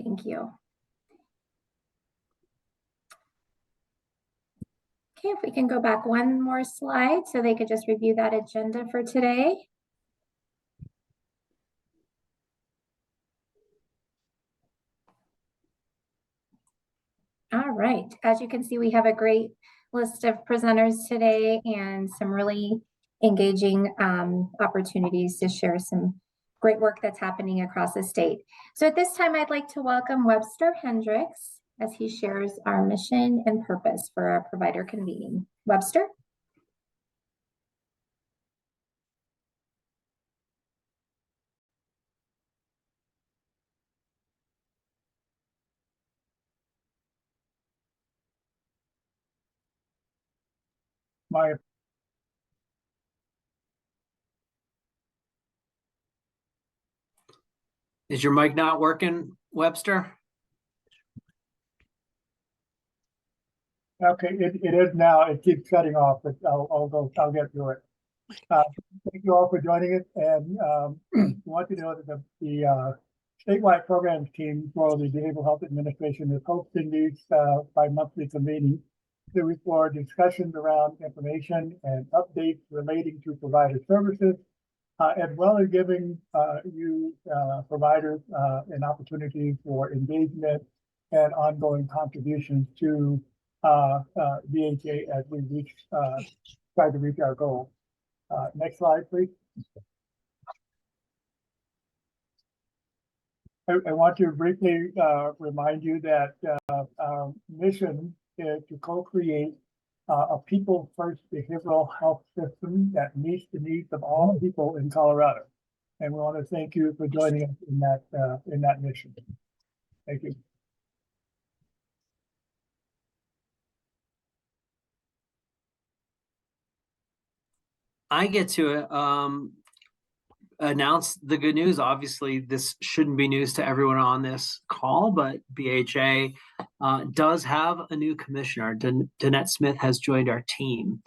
Thank you. Okay, if we can go back one more slide so they could just review that agenda for today. All right, as you can see, we have a great list of presenters today and some really engaging opportunities to share some great work that's happening across the state. So at this time, I'd like to welcome Webster Hendricks as he shares our mission and purpose for our provider convening. Webster? Is your mic not working, Webster? Okay, it is now. It keeps cutting off, but I'll get through it. Thank you all for joining us, and want to know that the statewide programs team for the Behavioral Health Administration is hosting these bi-monthly convenings to explore discussions around information and updates relating to provider services, as well as giving you providers an opportunity for engagement and ongoing contributions to BHA as we try to reach our goal. Next slide, please. I want to briefly remind you that our mission is to co-create a people-first behavioral health system that meets the needs of all people in Colorado. And we want to thank you for joining us in that mission. Thank you. I get to announce the good news. Obviously, this shouldn't be news to everyone on this call, but BHA does have a new commissioner. Danette Smith has joined our team.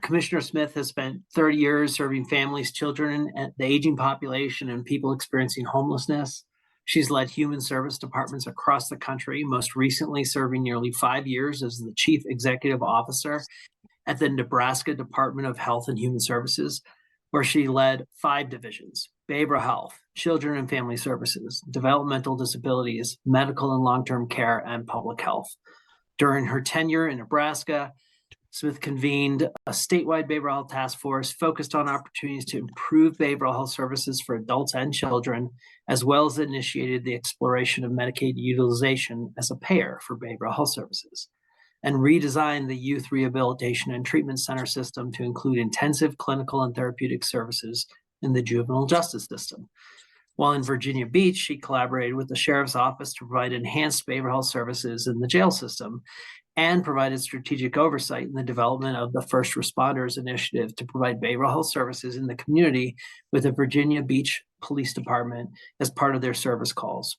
Commissioner Smith has spent 30 years serving families, children, and the aging population, and people experiencing homelessness. She's led human service departments across the country, most recently serving nearly 5 years as the Chief Executive Officer at the Nebraska Department of Health and Human Services, where she led 5 divisions: behavioral health, children and family services, developmental disabilities, medical and long-term care, and public health. During her tenure in Nebraska, Smith convened a statewide behavioral health task force focused on opportunities to improve behavioral health services for adults and children, as well as initiated the exploration of Medicaid utilization as a payer for behavioral health services, and redesigned the youth rehabilitation and treatment center system to include intensive clinical and therapeutic services in the juvenile justice system. While in Virginia Beach, she collaborated with the sheriff's office to provide enhanced behavioral health services in the jail system and provided strategic oversight in the development of the First Responders Initiative to provide behavioral health services in the community with the Virginia Beach Police Department as part of their service calls.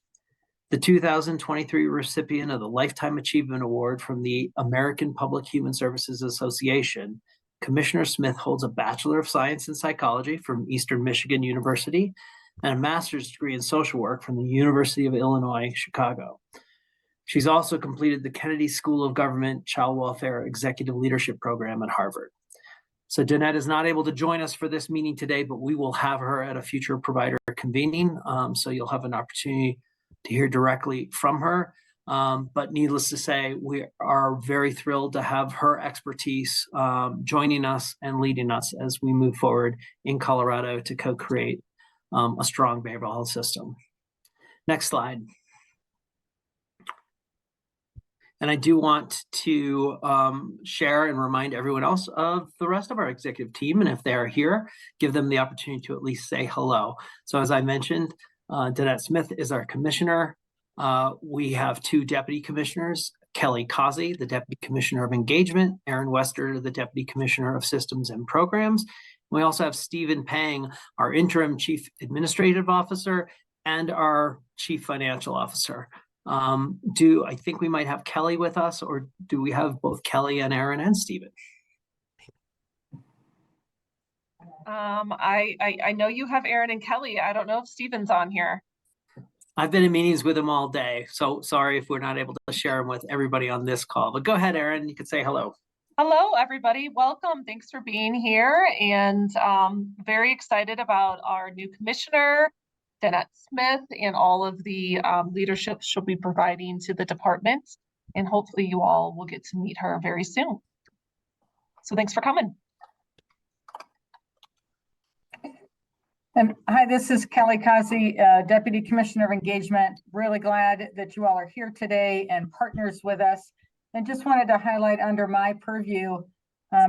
The 2023 recipient of the Lifetime Achievement Award from the American Public Human Services Association, Commissioner Smith holds a Bachelor of Science in Psychology from Eastern Michigan University and a master's degree in social work from the University of Illinois, Chicago. She's also completed the Kennedy School of Government Child Welfare Executive Leadership Program at Harvard. So Danette is not able to join us for this meeting today, but we will have her at a future provider convening. So you'll have an opportunity to hear directly from her. But needless to say, we are very thrilled to have her expertise joining us and leading us as we move forward in Colorado to co-create a strong behavioral health system. Next slide. And I do want to share and remind everyone else of the rest of our executive team. And if they are here, give them the opportunity to at least say hello. So as I mentioned, Danette Smith is our commissioner. We have 2 deputy commissioners, Kelly Causey, the Deputy Commissioner of Engagement, Aaron Wester, the Deputy Commissioner of Systems and Programs. We also have Stephen Pang, our interim Chief Administrative Officer and our Chief Financial Officer. I think we might have Kelly with us, or do we have both Kelly and Aaron and Stephen? I know you have Aaron and Kelly. I don't know if Stephen's on here. I've been in meetings with him all day, so sorry if we're not able to share him with everybody on this call. But go ahead, Erin. You can say hello. Hello, everybody. Welcome. Thanks for being here. And very excited about our new commissioner, Danette Smith, and all of the leadership she'll be providing to the department. And hopefully you all will get to meet her very soon. So thanks for coming. And hi, this is Kelly Kazi, Deputy Commissioner of Engagement. Really glad that you all are here today and partners with us. And just wanted to highlight under my purview,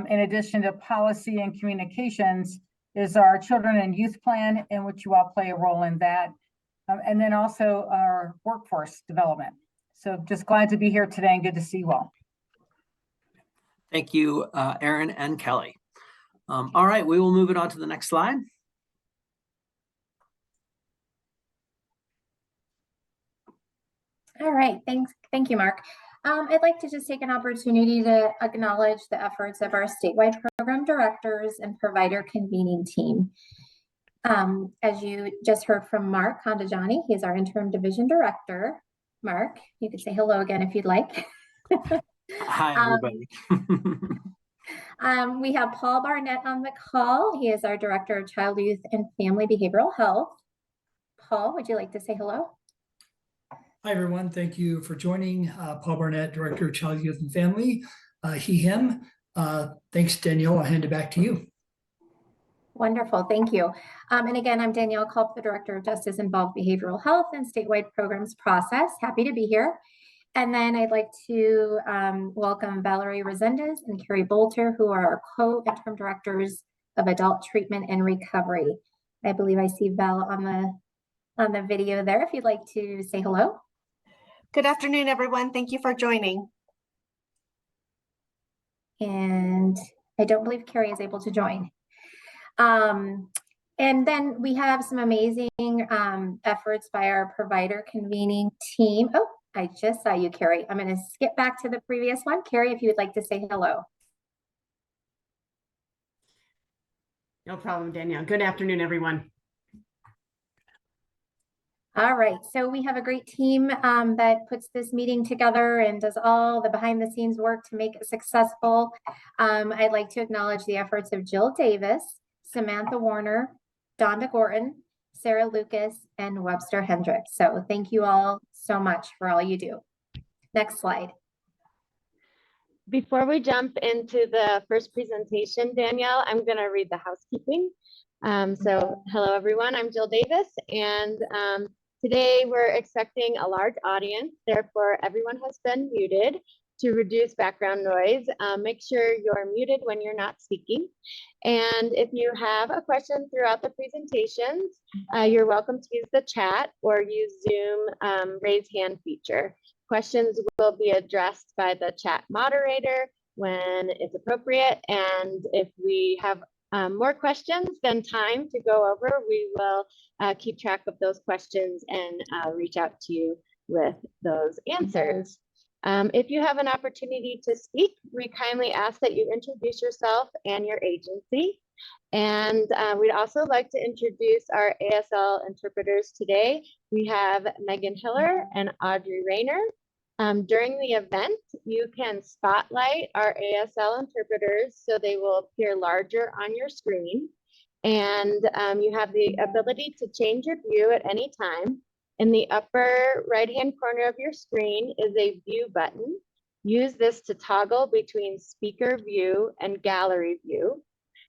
in addition to policy and communications, is our children and youth plan, in which you all play a role in that. And then also our workforce development. So just glad to be here today and good to see you all. Thank you, Erin and Kelly. All right, we will move it on to the next slide. All right, thank you, Mark. I'd like to just take an opportunity to acknowledge the efforts of our statewide program directors and provider convening team. As you just heard from Mark Kondajani, he is our interim division director. Mark, you could say hello again if you'd like. Hi, everybody. We have Paul Barnett on the call. He is our director of child, youth, and family behavioral health. Paul, would you like to say hello? Hi, everyone. Thank you for joining. Paul Barnett, Director of Child, Youth, and Family. He, him. Thanks, Danielle. I'll hand it back to you. Wonderful. Thank you. And again, I'm Danielle Culp, the Director of Justice Involved Behavioral Health and Statewide Programs Process. Happy to be here. And then I'd like to welcome Valerie Resendez and Carrie Bolter, who are our co-interim directors of adult treatment and recovery. I believe I see Val on the video there. If you'd like to say hello. Good afternoon, everyone. Thank you for joining. And I don't believe Carrie is able to join. And then we have some amazing efforts by our provider convening team. Oh, I just saw you, Carrie. I'm going to skip back to the previous one. Carrie, if you would like to say hello. No problem, Danielle. Good afternoon, everyone. All right, so we have a great team that puts this meeting together and does all the behind the scenes work to make it successful. I'd like to acknowledge the efforts of Jill Davis, Samantha Warner, Donda Gorton, Sarah Lucas, and Webster Hendricks. So thank you all so much for all you do. Next slide. Before we jump into the first presentation, Danielle, I'm going to read the housekeeping. So hello, everyone. I'm Jill Davis, and today we're expecting a large audience. Therefore, everyone has been muted to reduce background noise. Make sure you're muted when you're not speaking. And if you have a question throughout the presentations, you're welcome to use the chat or use Zoom raise hand feature. Questions will be addressed by the chat moderator when it's appropriate. And if we have more questions than time to go over, we will keep track of those questions and reach out to you with those answers. If you have an opportunity to speak, we kindly ask that you introduce yourself and your agency. And we'd also like to introduce our ASL interpreters today. We have Megan Hiller and Audrey Rayner. During the event, you can spotlight our ASL interpreters so they will appear larger on your screen. And you have the ability to change your view at any time. In the upper right-hand corner of your screen is a view button. Use this to toggle between speaker view and gallery view.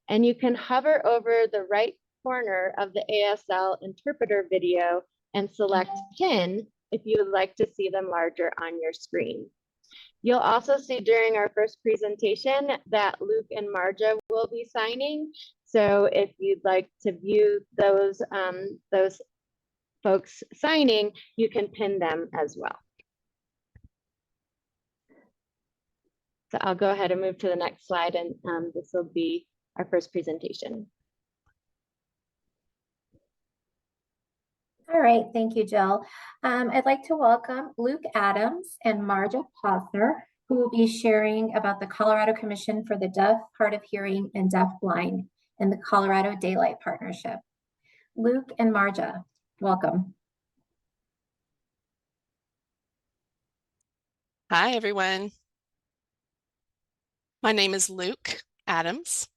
And you can hover over the right corner of the ASL interpreter video and select pin if you would like to see them larger on your screen. You'll also see during our first presentation that Luke and Marja will be signing. So if you'd like to view those folks signing, you can pin them as well. So I'll go ahead and move to the next slide, and this will be our first presentation. All right, thank you, Jill. I'd like to welcome Luke Adams and Marja Posner, who will be sharing about the Colorado Commission for the Deaf, Hard of Hearing, and Deafblind and the Colorado Daylight Partnership. Luke and Marja, welcome. Hi, everyone. My name is Luke Adams,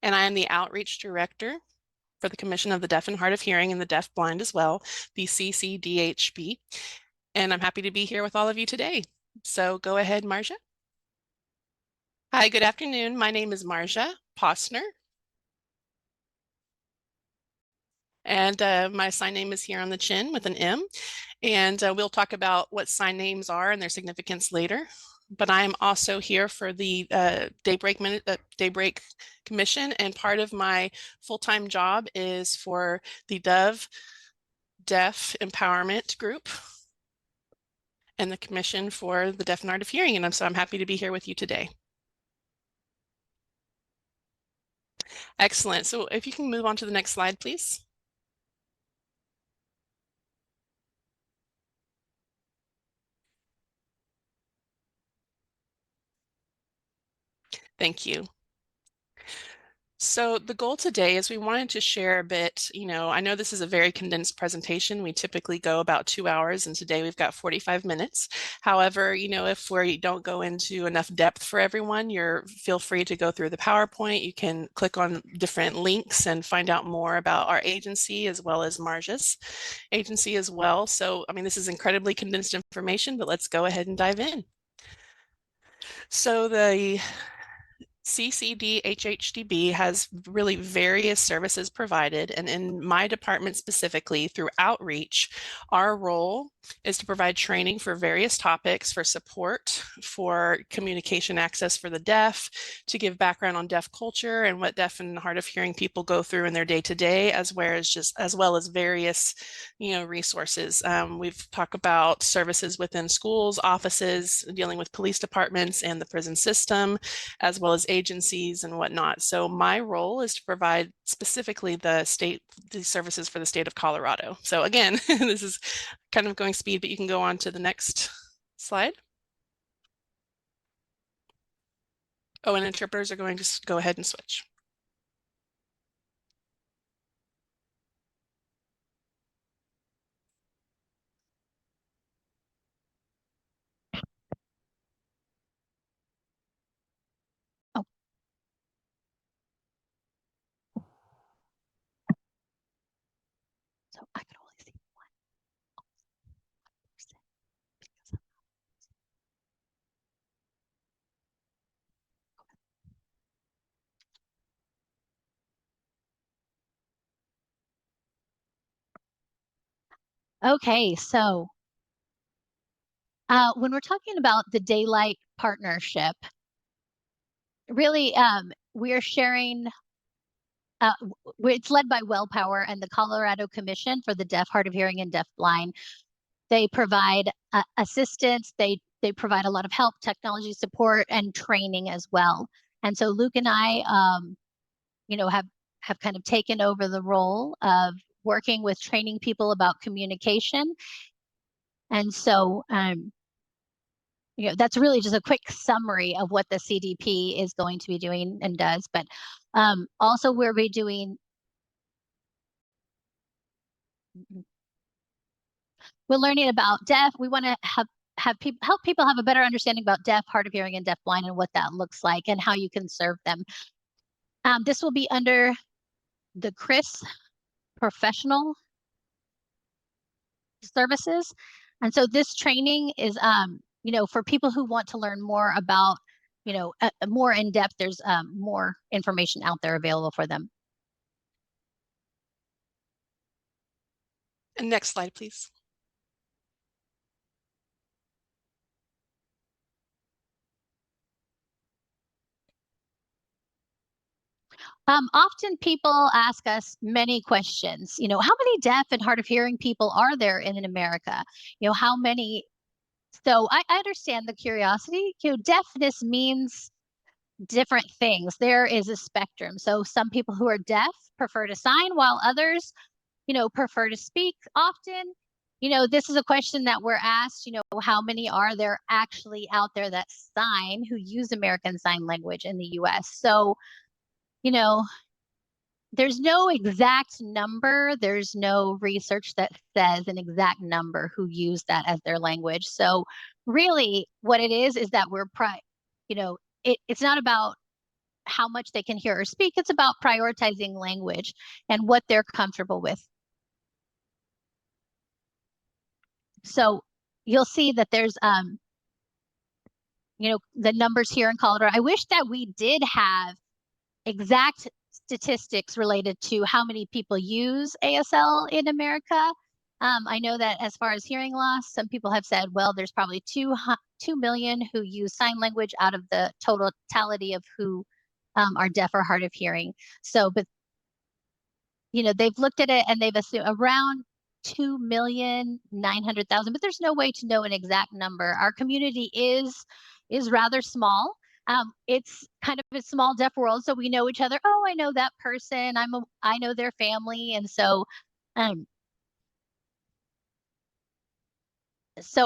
and I am the Outreach Director for the Commission of the Deaf and Hard of Hearing and the Deaf Blind as well, the CCDHB. And I'm happy to be here with all of you today. So go ahead, Marja. Hi, good afternoon. My name is Marja Posner. And my sign name is here on the chin with an M. And we'll talk about what sign names are and their significance later. But I am also here for the Daybreak Commission, and part of my full-time job is for the Deaf Empowerment Group and the Commission for the Deaf and Hard of Hearing, and so I'm happy to be here with you today. Excellent. So if you can move on to the next slide, please. Thank you. So the goal today is we wanted to share a bit, I know this is a very condensed presentation. We typically go about 2 hours, and today we've got 45 minutes. However, if we don't go into enough depth for everyone, feel free to go through the PowerPoint. You can click on different links and find out more about our agency as well as Marja's agency as well. So, this is incredibly condensed information, but let's go ahead and dive in. So the CCDHHDB has really various services provided, and in my department specifically, through outreach, our role is to provide training for various topics, for support, for communication access for the deaf, to give background on deaf culture and what deaf and hard of hearing people go through in their day-to-day, as well as various resources. We've talked about services within schools, offices, dealing with police departments and the prison system, as well as agencies and whatnot. So my role is to provide specifically the services for the state of Colorado. So again, this is kind of going speed, but you can go on to the next slide. Oh, and interpreters are going to go ahead and switch. So I could only see one person. Okay, so when we're talking about the Daylight Partnership, really we're sharing, it's led by WellPower and the Colorado Commission for the Deaf, Hard of Hearing, and Deaf Blind. They provide assistance, they provide a lot of help, technology support, and training as well. And so Luke and I, have kind of taken over the role of working with training people about communication. And so, that's really just a quick summary of what the CDP is going to be doing and does. But also we'll be doing, we're learning about deaf. We want to help people have a better understanding about deaf, hard of hearing, and deaf blind, and what that looks like and how you can serve them. This will be under the CHRIS professional services. And so this training is, for people who want to learn more about, more in depth, there's more information out there available for them. And next slide, please. Often people ask us many questions. How many deaf and hard of hearing people are there in America? How many? So I understand the curiosity. Deafness means different things. There is a spectrum. So some people who are deaf prefer to sign, while others, prefer to speak often. This is a question that we're asked, how many are there actually out there that sign, who use American Sign Language in the US? So, there's no exact number. There's no research that says an exact number who use that as their language. So really what it is that it's not about how much they can hear or speak. It's about prioritizing language and what they're comfortable with. So you'll see that there's, the numbers here in Colorado. I wish that we did have exact statistics related to how many people use ASL in America. I know that as far as hearing loss, some people have said, well, there's probably 2 million who use sign language out of the totality of who are deaf or hard of hearing. So, but they've looked at it and they've assumed around 2,900,000, but there's no way to know an exact number. Our community is rather small. It's kind of a small deaf world, so we know each other. Oh, I know that person. I know their family, and so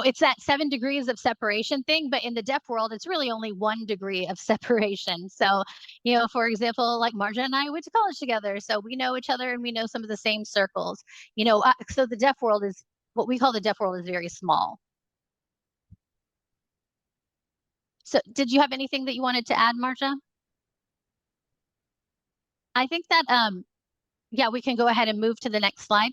it's that 7 degrees of separation thing, but in the deaf world, it's really only 1 degree of separation. So, for example, like Marja and I went to college together, so we know each other and we know some of the same circles. So the deaf world is what we call the deaf world is very small. So did you have anything that you wanted to add, Marja? I think that, yeah, we can go ahead and move to the next slide.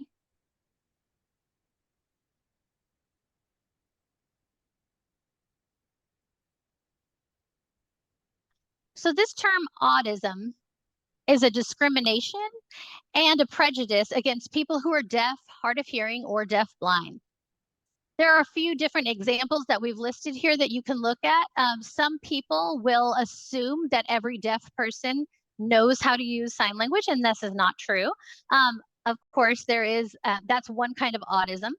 So this term autism is a discrimination and a prejudice against people who are deaf, hard of hearing, or deaf-blind. There are a few different examples that we've listed here that you can look at. Some people will assume that every deaf person knows how to use sign language, and this is not true. Of course, there is, that's one kind of autism.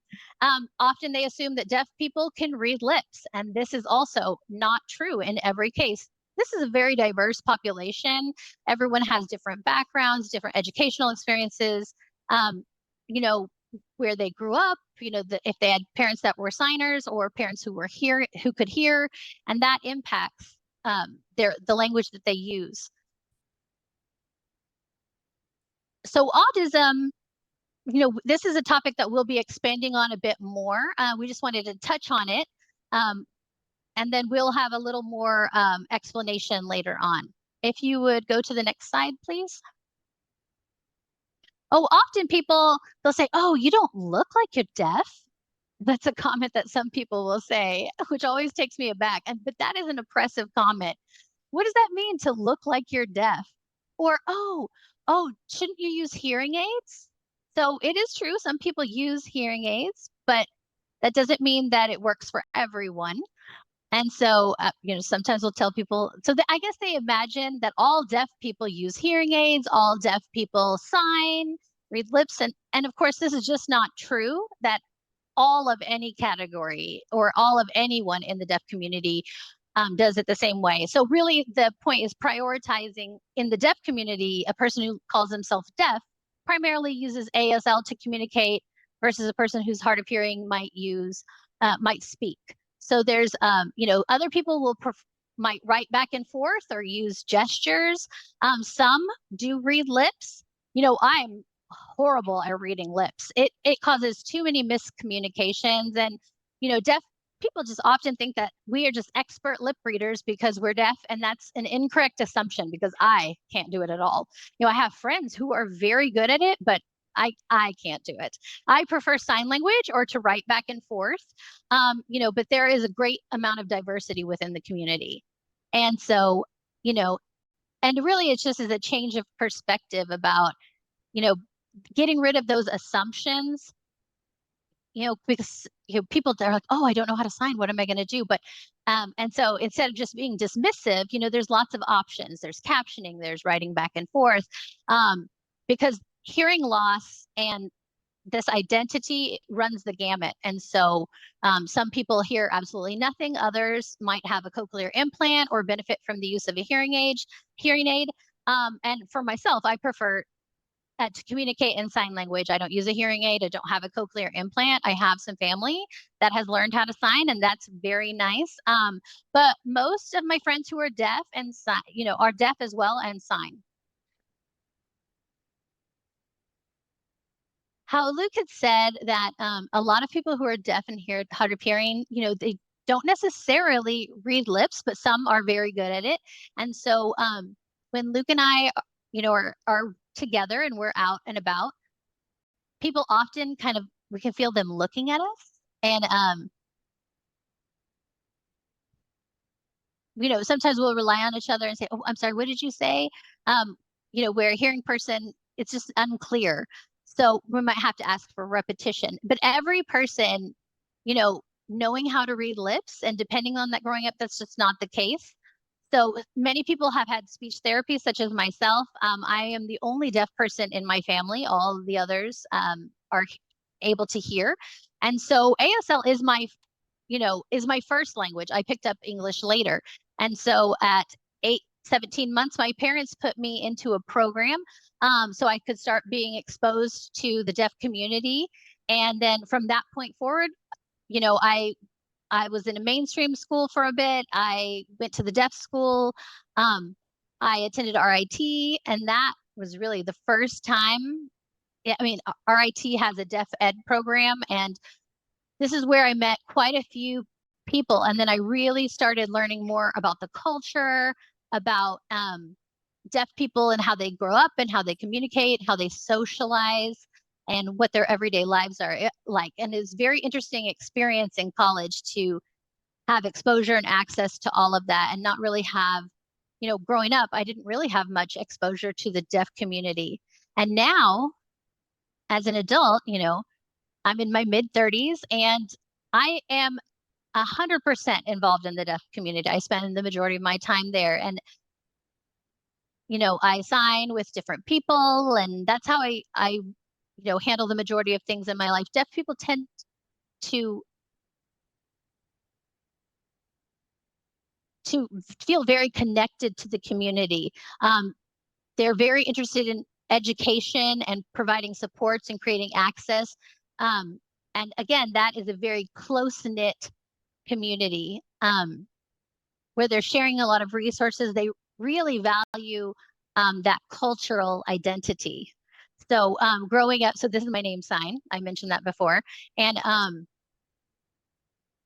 Often they assume that deaf people can read lips, and this is also not true in every case. This is a very diverse population. Everyone has different backgrounds, different educational experiences, where they grew up, if they had parents that were signers or parents who could hear, and that impacts the language that they use. So autism, this is a topic that we'll be expanding on a bit more. We just wanted to touch on it. And then we'll have a little more explanation later on. If you would go to the next slide, please. Oh, often they'll say, oh, you don't look like you're deaf. That's a comment that some people will say, which always takes me aback. But that is an oppressive comment. What does that mean, to look like you're deaf? Or, oh, shouldn't you use hearing aids? So it is true, some people use hearing aids, but that doesn't mean that it works for everyone. And so, sometimes we'll tell people, I guess they imagine that all deaf people use hearing aids, all deaf people sign, read lips. And of course, this is just not true, that all of any category or all of anyone in the deaf community does it the same way. So really the point is prioritizing in the deaf community, a person who calls himself deaf primarily uses ASL to communicate versus a person who's hard of hearing might speak. So there's, other people might write back and forth or use gestures. Some do read lips. I'm horrible at reading lips. It causes too many miscommunications, and deaf people just often think that we are just expert lip readers because we're deaf, and that's an incorrect assumption because I can't do it at all. I have friends who are very good at it, but I can't do it. I prefer sign language or to write back and forth, but there is a great amount of diversity within the community. And so, and really it's just as a change of perspective about, getting rid of those assumptions, because people, they're like, oh, I don't know how to sign. What am I going to do? But and so instead of just being dismissive, there's lots of options. There's captioning, there's writing back and forth, because hearing loss and this identity runs the gamut. And so some people hear absolutely nothing. Others might have a cochlear implant or benefit from the use of a hearing aid. And for myself, I prefer to communicate in sign language. I don't use a hearing aid. I don't have a cochlear implant. I have some family that has learned how to sign, and that's very nice. But most of my friends who are deaf and are deaf as well and sign. how Luke had said that a lot of people who are deaf and hard of hearing, they don't necessarily read lips, but some are very good at it. And so when Luke and I, are together and we're out and about, people often we can feel them looking at us. And sometimes we'll rely on each other and say, "Oh, I'm sorry, what did you say?" Where a hearing person, it's just unclear. So we might have to ask for repetition. But every person, knowing how to read lips, and depending on that growing up, that's just not the case. So many people have had speech therapy, such as myself. I am the only deaf person in my family. All of the others are able to hear. And so ASL is my first language. I picked up English later. And so at 17 months, my parents put me into a program so I could start being exposed to the deaf community. And then from that point forward, I was in a mainstream school for a bit. I went to the deaf school. I attended RIT, and that was really the first time. I mean, RIT has a deaf ed program, and this is where I met quite a few people. And then I really started learning more about the culture, about deaf people and how they grow up and how they communicate, how they socialize, and what their everyday lives are like. And it's very interesting experience in college to have exposure and access to all of that, and not really have, growing up, I didn't really have much exposure to the deaf community. And now, as an adult, I'm in my mid 30s, and I am 100% involved in the deaf community. I spend the majority of my time there, and I sign with different people, and that's how I handle the majority of things in my life. Deaf people tend to feel very connected to the community. They're very interested in education and providing supports and creating access. And again, that is a very close-knit community where they're sharing a lot of resources. They really value that cultural identity. So growing up, so this is my name sign. I mentioned that before. And,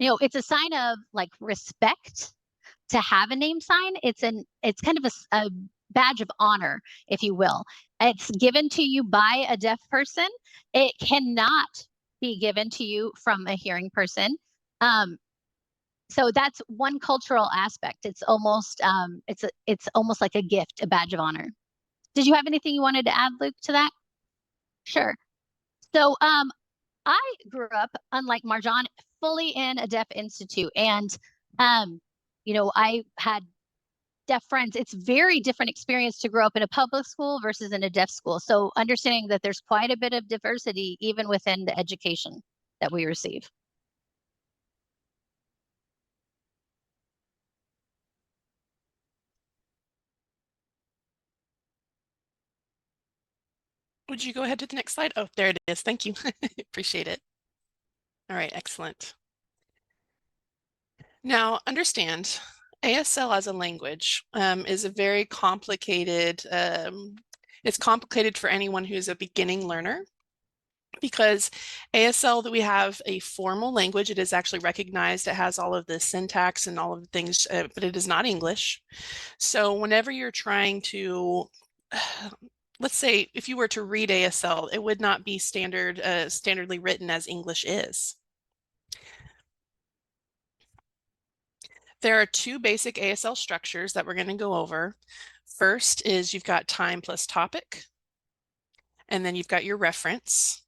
it's a sign of like respect to have a name sign. It's kind of a badge of honor, if you will. It's given to you by a deaf person. It cannot be given to you from a hearing person. So that's one cultural aspect. It's almost it's almost like a gift, a badge of honor. Did you have anything you wanted to add, Luke, to that? Sure. So I grew up, unlike Marjan, fully in a deaf institute, and I had deaf friends. It's very different experience to grow up in a public school versus in a deaf school. So understanding that there's quite a bit of diversity even within the education that we receive. Would you go ahead to the next slide? Oh, there it is. Thank you. Appreciate it. All right, excellent. Now, understand, ASL as a language is a very complicated, it's complicated for anyone who's a beginning learner, because ASL, that we have a formal language, it is actually recognized, it has all of the syntax and all of the things, but it is not English. So whenever you're trying to, let's say if you were to read ASL, it would not be standardly written as English is. There are two basic ASL structures that we're going to go over. First is you've got time plus topic, and then you've got your reference.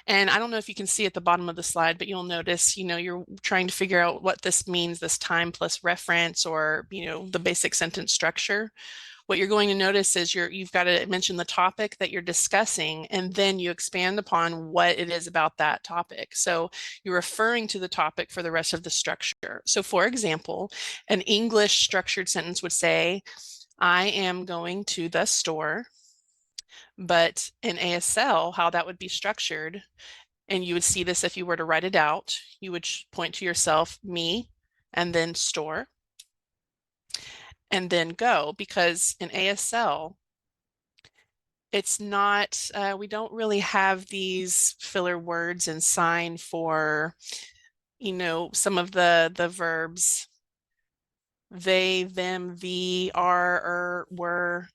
And I don't know if you can see at the bottom of the slide, but you'll notice, you're trying to figure out what this means, this time plus reference, or, the basic sentence structure. What you're going to notice is you've got to mention the topic that you're discussing, and then you expand upon what it is about that topic. So you're referring to the topic for the rest of the structure. So for example, an English structured sentence would say, I am going to the store. But in ASL, how that would be structured, and you would see this if you were to write it out, you would point to yourself, me, and then store, and then go, because in ASL, it's not, we don't really have these filler words and sign for, some of the verbs, they, them, thee, are, were.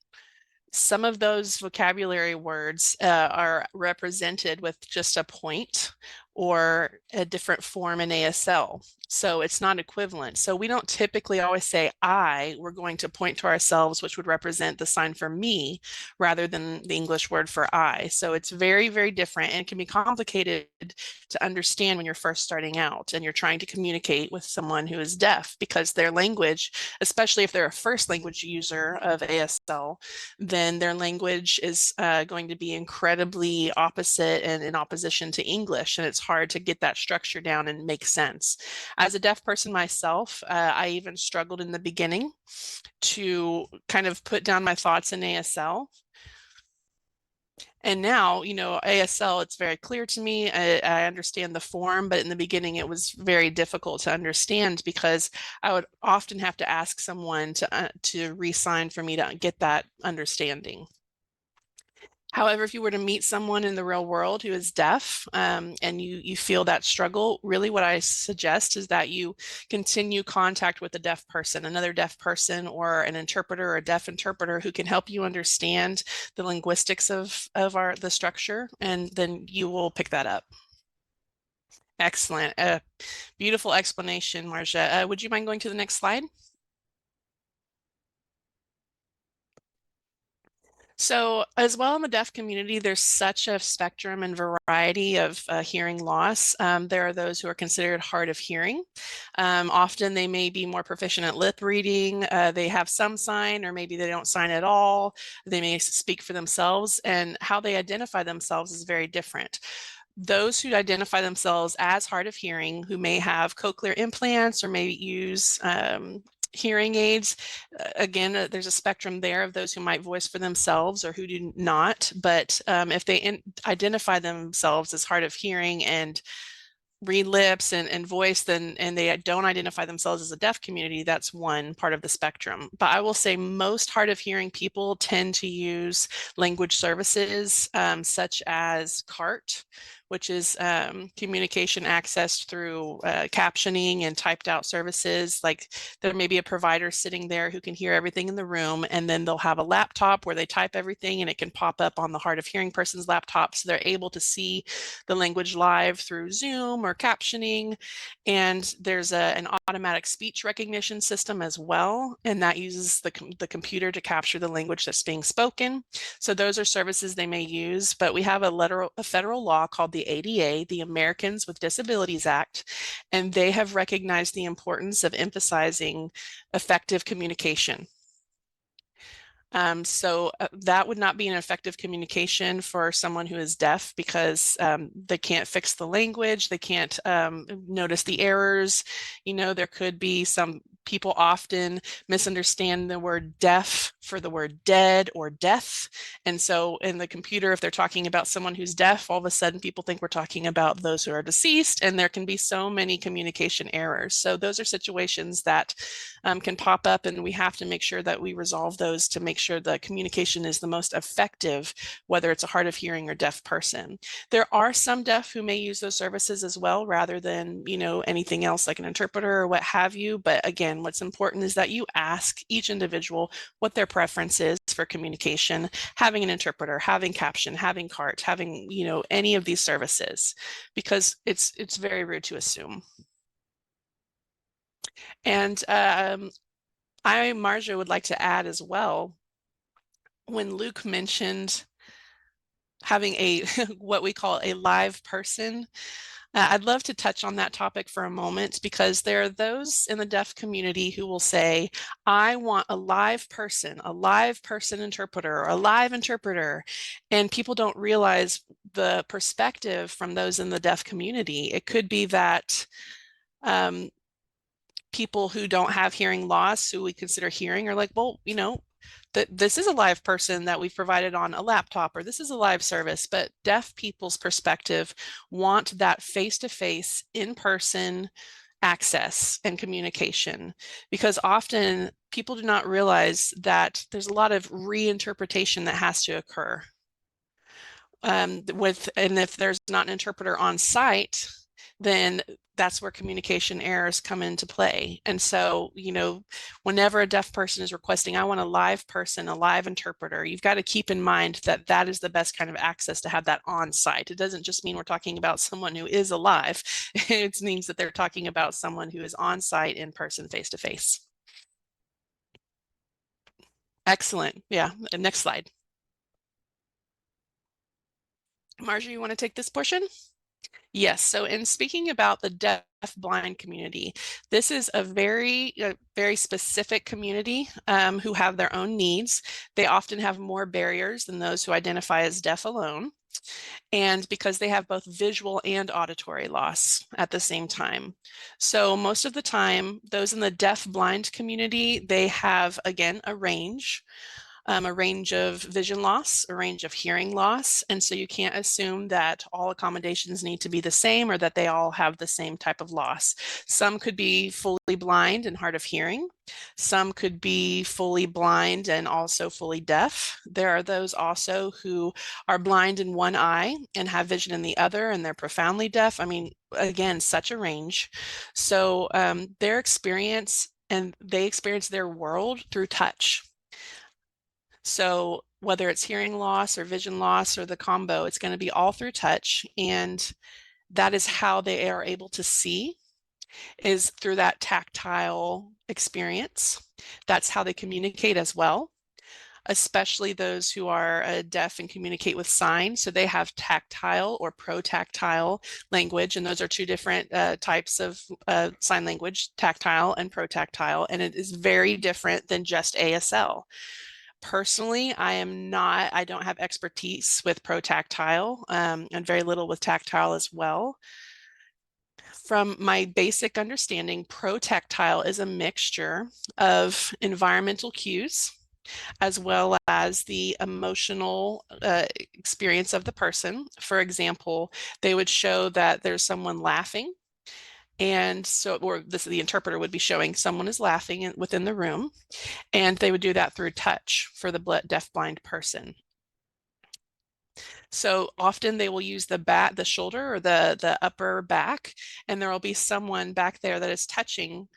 Some of those vocabulary words are represented with just a point or a different form in ASL. So it's not equivalent. So we don't typically always say I, we're going to point to ourselves, which would represent the sign for me rather than the English word for I. So it's very, very different and can be complicated to understand when you're first starting out and you're trying to communicate with someone who is deaf, because their language, especially if they're a first language user of ASL, then their language is going to be incredibly opposite and in opposition to English. And it's hard to get that structure down and make sense. As a deaf person myself, I even struggled in the beginning to kind of put down my thoughts in ASL. And now, ASL, it's very clear to me. I understand the form, but in the beginning, it was very difficult to understand because I would often have to ask someone to re-sign for me to get that understanding. However, if you were to meet someone in the real world who is deaf, and you feel that struggle, really what I suggest is that you continue contact with a deaf person, another deaf person, or an interpreter or a deaf interpreter who can help you understand the linguistics of the structure, and then you will pick that up. Excellent. Beautiful explanation, Marja. Would you mind going to the next slide? So as well in the deaf community, there's such a spectrum and variety of hearing loss. There are those who are considered hard of hearing. Often they may be more proficient at lip reading. They have some sign, or maybe they don't sign at all. They may speak for themselves, and how they identify themselves is very different. Those who identify themselves as hard of hearing, who may have cochlear implants or may use hearing aids. Again, there's a spectrum there of those who might voice for themselves or who do not. But if they identify themselves as hard of hearing and read lips and voice, and they don't identify themselves as a deaf community, that's one part of the spectrum. But I will say most hard of hearing people tend to use language services such as CART, which is communication accessed through captioning and typed out services. Like there may be a provider sitting there who can hear everything in the room, and then they'll have a laptop where they type everything and it can pop up on the hard of hearing person's laptop. So they're able to see the language live through Zoom or captioning. And there's an automatic speech recognition system as well. And that uses the computer to capture the language that's being spoken. So those are services they may use, but we have a federal law called the ADA, the Americans with Disabilities Act, and they have recognized the importance of emphasizing effective communication. So that would not be an effective communication for someone who is deaf, because they can't fix the language, they can't notice the errors. There could be some people often misunderstand the word deaf for the word dead or death. And so in the computer, if they're talking about someone who's deaf, all of a sudden people think we're talking about those who are deceased, and there can be so many communication errors. So those are situations that can pop up, and we have to make sure that we resolve those to make sure the communication is the most effective, whether it's a hard of hearing or deaf person. There are some deaf who may use those services as well, rather than, anything else like an interpreter or what have you. But again, what's important is that you ask each individual what their preference is for communication, having an interpreter, having caption, having CART, having, any of these services, because it's very rude to assume. And Marja, would like to add as well, when Luke mentioned having a what we call a live person, I'd love to touch on that topic for a moment, because there are those in the deaf community who will say, I want a live person interpreter, or a live interpreter. And people don't realize the perspective from those in the deaf community. It could be that people who don't have hearing loss, who we consider hearing, are like, well, that this is a live person that we've provided on a laptop, or this is a live service. But deaf people's perspective want that face-to-face, in-person access and communication, because often people do not realize that there's a lot of reinterpretation that has to occur. and if there's not an interpreter on site, then that's where communication errors come into play. And so, whenever a deaf person is requesting, I want a live person, a live interpreter, you've got to keep in mind that that is the best kind of access to have that on site. It doesn't just mean we're talking about someone who is alive. It means that they're talking about someone who is on site, in person, face to face. Excellent. Yeah. Next slide. Marjorie, you want to take this portion? Yes. So in speaking about the deaf blind community, this is a very specific community who have their own needs. They often have more barriers than those who identify as deaf alone. And because they have both visual and auditory loss at the same time. So most of the time, those in the deaf blind community, they have, again, a range of vision loss, a range of hearing loss. And so you can't assume that all accommodations need to be the same or that they all have the same type of loss. Some could be fully blind and hard of hearing. Some could be fully blind and also fully deaf. There are those also who are blind in one eye and have vision in the other, and they're profoundly deaf. I mean, again, such a range. So they experience their world through touch. So whether it's hearing loss or vision loss or the combo, it's going to be all through touch. And that is how they are able to see, is through that tactile experience. That's how they communicate as well, especially those who are deaf and communicate with signs. So they have tactile or protactile language, and those are two different types of sign language, tactile and protactile, and it is very different than just ASL. Personally, I don't have expertise with protactile and very little with tactile as well. From my basic understanding, protactile is a mixture of environmental cues as well as the emotional experience of the person. For example, they would show that there's someone laughing. And so, the interpreter would be showing someone is laughing within the room, and they would do that through touch for the deaf blind person. So often they will use the shoulder or the upper back, and there will be someone back there that is touching,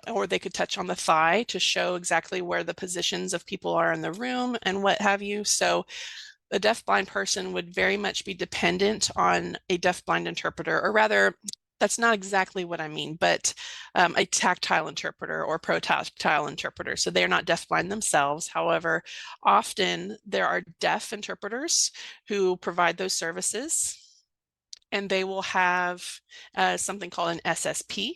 or they could touch on the thigh to show exactly where the positions of people are in the room and what have you. So a deaf-blind person would very much be dependent on a deaf-blind interpreter, or rather, that's not exactly what I mean, but a tactile interpreter or protactile interpreter. So they're not deaf-blind themselves. However, often there are deaf interpreters who provide those services, and they will have something called an SSP,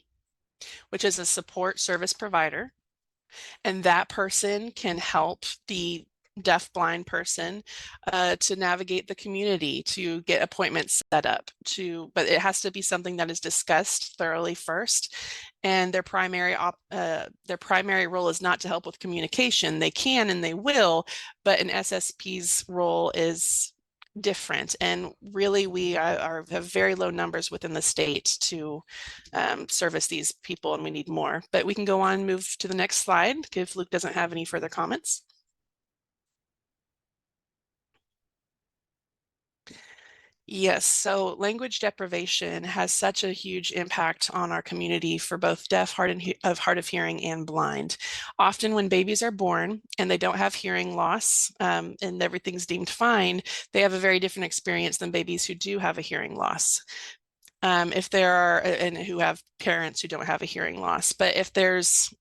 which is a support service provider. And that person can help the deaf-blind person to navigate the community, to get appointments set up, but it has to be something that is discussed thoroughly first. And their primary role is not to help with communication. They can and they will, but an SSP's role is different. And really, we have very low numbers within the state to service these people, and we need more. But we can go on and move to the next slide if Luke doesn't have any further comments. Yes, so language deprivation has such a huge impact on our community for both deaf, hard of hearing, and blind. Often when babies are born and they don't have hearing loss and everything's deemed fine, they have a very different experience than babies who do have a hearing loss. If there are, and who have parents who don't have a hearing loss, but if there's,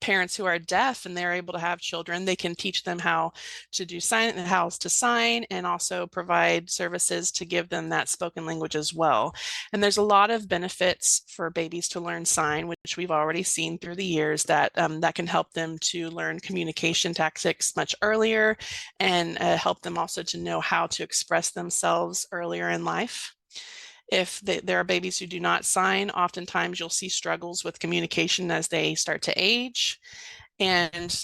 parents who are deaf and they're able to have children, they can teach them how to sign, and also provide services to give them that spoken language as well. And there's a lot of benefits for babies to learn sign, which we've already seen through the years, that that can help them to learn communication tactics much earlier, and help them also to know how to express themselves earlier in life. If there are babies who do not sign, oftentimes you'll see struggles with communication as they start to age, and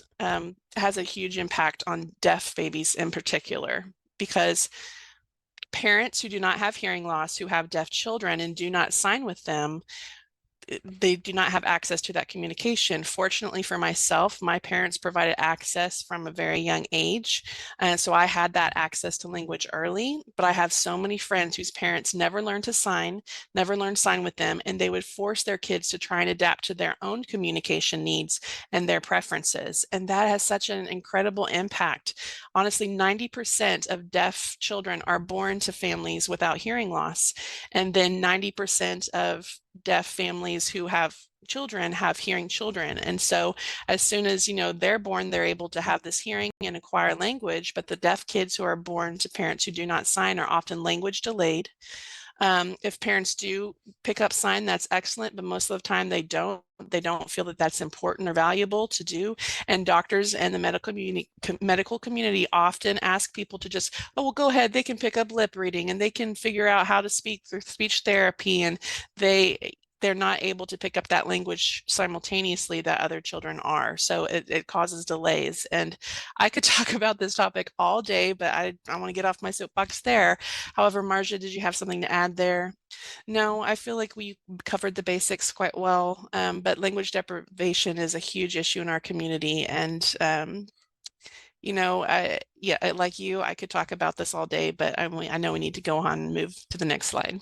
has a huge impact on deaf babies in particular, because parents who do not have hearing loss, who have deaf children and do not sign with them, they do not have access to that communication. Fortunately for myself, my parents provided access from a very young age. And so I had that access to language early, but I have so many friends whose parents never learned to sign, never learned to sign with them, and they would force their kids to try and adapt to their own communication needs and their preferences. And that has such an incredible impact. Honestly, 90% of deaf children are born to families without hearing loss. And then 90% of deaf families who have children have hearing children. And so as soon as, they're born, they're able to have this hearing and acquire language. But the deaf kids who are born to parents who do not sign are often language delayed. If parents do pick up sign, that's excellent, but most of the time they don't. They don't feel that that's important or valuable to do. And doctors and the medical community often ask people to just, oh, well, go ahead. They can pick up lip reading and they can figure out how to speak through speech therapy. And they're not able to pick up that language simultaneously that other children are. So it causes delays. And I could talk about this topic all day, but I want to get off my soapbox there. However, Marja, did you have something to add there? No, I feel like we covered the basics quite well, but language deprivation is a huge issue in our community. And, like you, I could talk about this all day, but I know we need to go on and move to the next slide.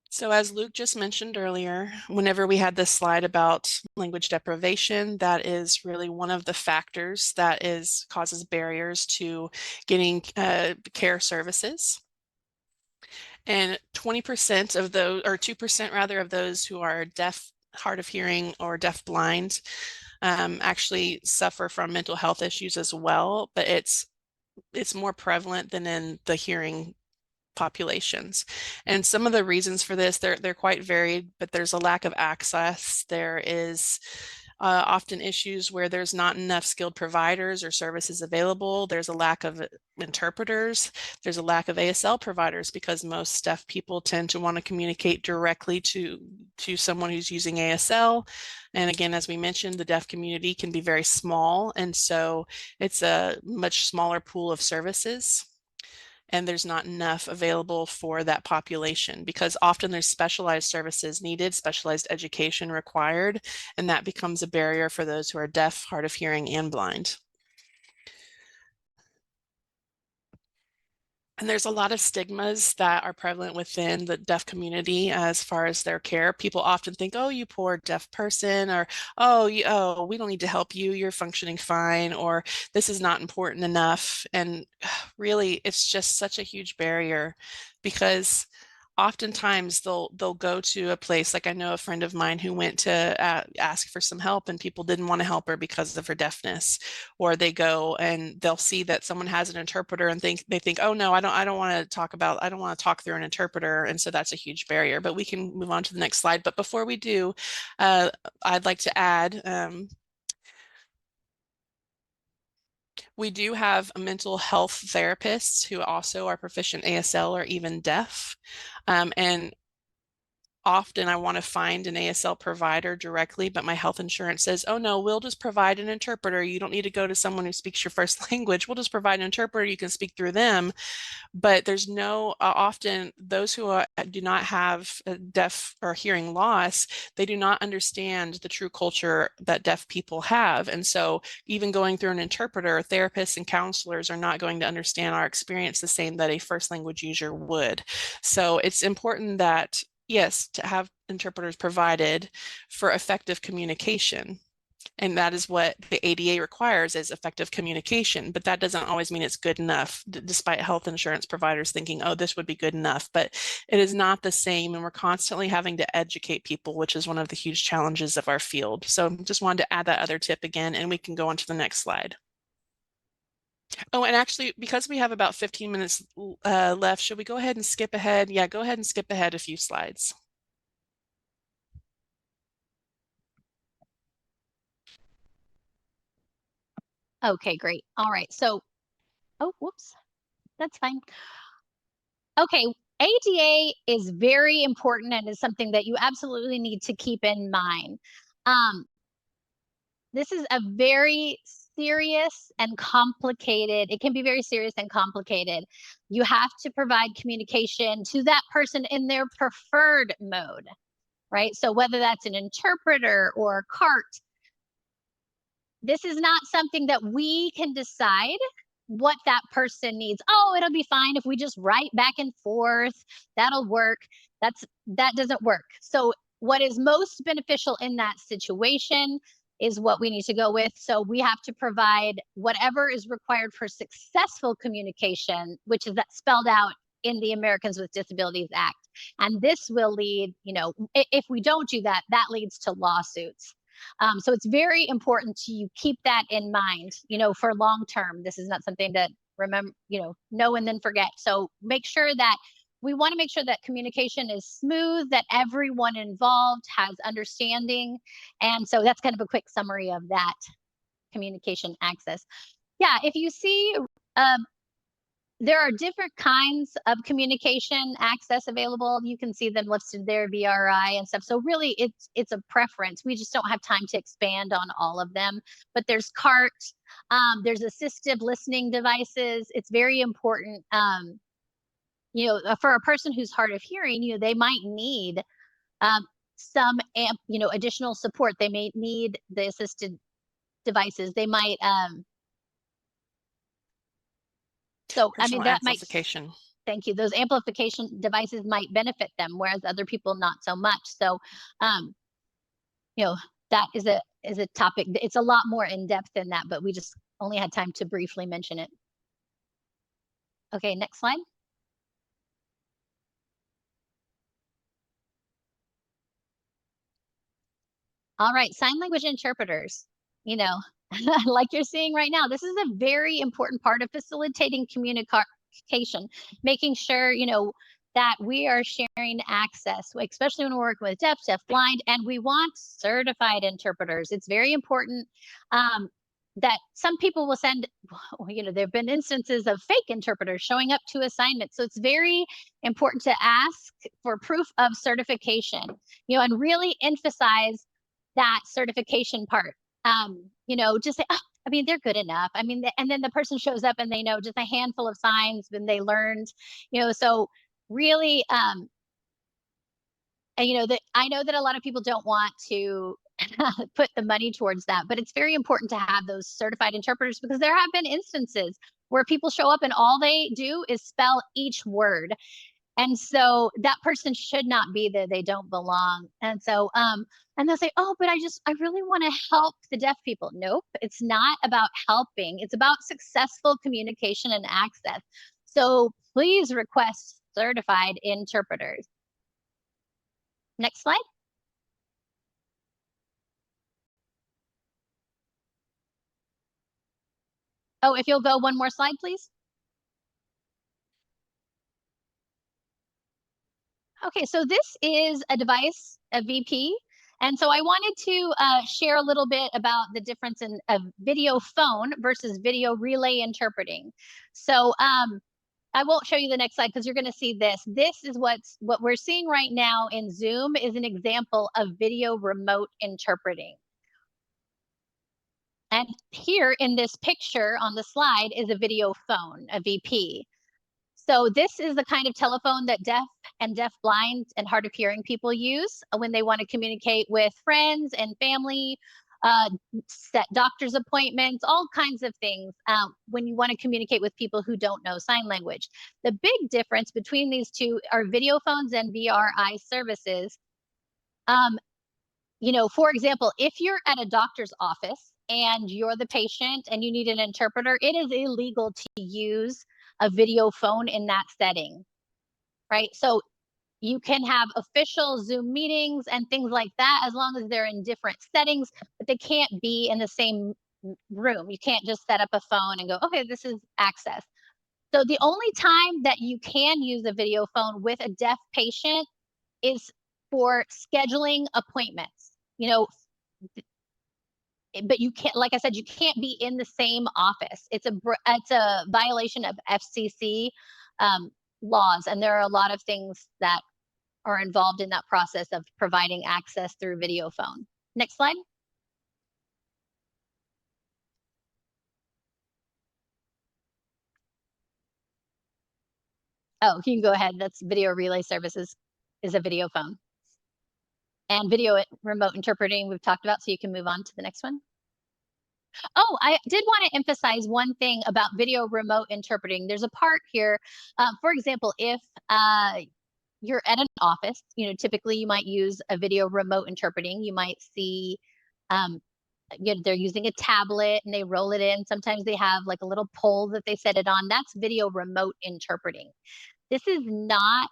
So as Luke just mentioned earlier, whenever we had this slide about language deprivation, that is really one of the factors that causes barriers to getting care services. And 20% of those, or 2% rather, of those who are deaf, hard of hearing, or deaf blind actually suffer from mental health issues as well, but it's more prevalent than in the hearing populations. And some of the reasons for this, they're quite varied, but there's a lack of access. There is often issues where there's not enough skilled providers or services available. There's a lack of interpreters. There's a lack of ASL providers because most deaf people tend to want to communicate directly to someone who's using ASL. And again, as we mentioned, the deaf community can be very small. And so it's a much smaller pool of services. And there's not enough available for that population because often there's specialized services needed, specialized education required, and that becomes a barrier for those who are deaf, hard of hearing, and blind. And there's a lot of stigmas that are prevalent within the deaf community as far as their care. People often think, oh, you poor deaf person, or oh, we don't need to help you, you're functioning fine, or this is not important enough. And really, it's just such a huge barrier because oftentimes they'll go to a place, like I know a friend of mine who went to ask for some help and people didn't want to help her because of her deafness, or they go and they'll see that someone has an interpreter and they think, oh no, I don't want to talk through an interpreter, and so that's a huge barrier. But we can move on to the next slide. But before we do, I'd like to add we do have mental health therapists who also are proficient ASL or even deaf. And often I want to find an ASL provider directly, but my health insurance says, oh no, we'll just provide an interpreter. You don't need to go to someone who speaks your first language. We'll just provide an interpreter. You can speak through them. But there's no, often those who do not have deaf or hearing loss, they do not understand the true culture that deaf people have. And so even going through an interpreter, therapists and counselors are not going to understand our experience the same that a first language user would. So it's important that, yes, to have interpreters provided for effective communication. And that is what the ADA requires, is effective communication, but that doesn't always mean it's good enough, despite health insurance providers thinking, oh, this would be good enough, but it is not the same. And we're constantly having to educate people, which is one of the huge challenges of our field. So just wanted to add that other tip again, and we can go on to the next slide. Oh, and actually, because we have about 15 minutes left, should we go ahead and skip ahead? Yeah, go ahead and skip ahead a few slides. Okay, great. All right. So, oh, whoops. That's fine. Okay. ADA is very important and is something that you absolutely need to keep in mind. This is a very serious and complicated. It can be very serious and complicated. You have to provide communication to that person in their preferred mode, right? So whether that's an interpreter or a cart, this is not something that we can decide what that person needs. Oh, it'll be fine if we just write back and forth. That'll work. That doesn't work. So what is most beneficial in that situation is what we need to go with. So we have to provide whatever is required for successful communication, which is that spelled out in the Americans with Disabilities Act. And this will lead, if we don't do that, that leads to lawsuits. So it's very important to keep that in mind, for long term. This is not something that remember, know and then forget. So we want to make sure that communication is smooth, that everyone involved has understanding. And so that's kind of a quick summary of that communication access. Yeah, if you see, there are different kinds of communication access available. You can see them listed there, VRI and stuff. So really it's a preference. We just don't have time to expand on all of them, but there's CART, there's assistive listening devices. It's very important. For a person who's hard of hearing, they might need some additional support. They may need the assisted devices. They might that amplification. Thank you. Those amplification devices might benefit them, whereas other people not so much. So, that is a topic. It's a lot more in depth than that, but we just only had time to briefly mention it. Okay, next slide. All right, sign language interpreters, like you're seeing right now, this is a very important part of facilitating communication, making sure, that we are sharing access, especially when we're working with deaf, blind, and we want certified interpreters. It's very important that some people will send, there have been instances of fake interpreters showing up to assignments. So it's very important to ask for proof of certification, and really emphasize that certification part. Just say, they're good enough. And then the person shows up and they know just a handful of signs and they learned, so really, and that I know that a lot of people don't want to put the money towards that, but it's very important to have those certified interpreters, because there have been instances where people show up and all they do is spell each word. And so that person should not be there. They don't belong. And so, and they'll say, oh, but I really want to help the deaf people. Nope, it's not about helping. It's about successful communication and access. So please request certified interpreters. Next slide. Oh, if you'll go one more slide, please. Okay, so this is a device, a VP. And so I wanted to share a little bit about the difference in a video phone versus video relay interpreting. So I won't show you the next slide because you're going to see this. This is what we're seeing right now in Zoom is an example of video remote interpreting. And here in this picture on the slide is a video phone, a VP. So this is the kind of telephone that deaf and deaf-blind and hard of hearing people use when they want to communicate with friends and family, set doctor's appointments, all kinds of things when you want to communicate with people who don't know sign language. The big difference between these two are video phones and VRI services. For example, if you're at a doctor's office and you're the patient and you need an interpreter, it is illegal to use a video phone in that setting, right? So you can have official Zoom meetings and things like that as long as they're in different settings, but they can't be in the same room. You can't just set up a phone and go, okay, this is access. So the only time that you can use a video phone with a deaf patient is for scheduling appointments, but you can't, like I said, you can't be in the same office. It's a violation of FCC laws. And there are a lot of things that are involved in that process of providing access through video phone. Next slide. Oh, you can go ahead. That's video relay services is a video phone. And video remote interpreting we've talked about, so you can move on to the next one. Oh, I did want to emphasize one thing about video remote interpreting. There's a part here, for example, if you're at an office, typically you might use a video remote interpreting. You might see they're using a tablet and they roll it in. Sometimes they have like a little pole that they set it on. That's video remote interpreting. This is not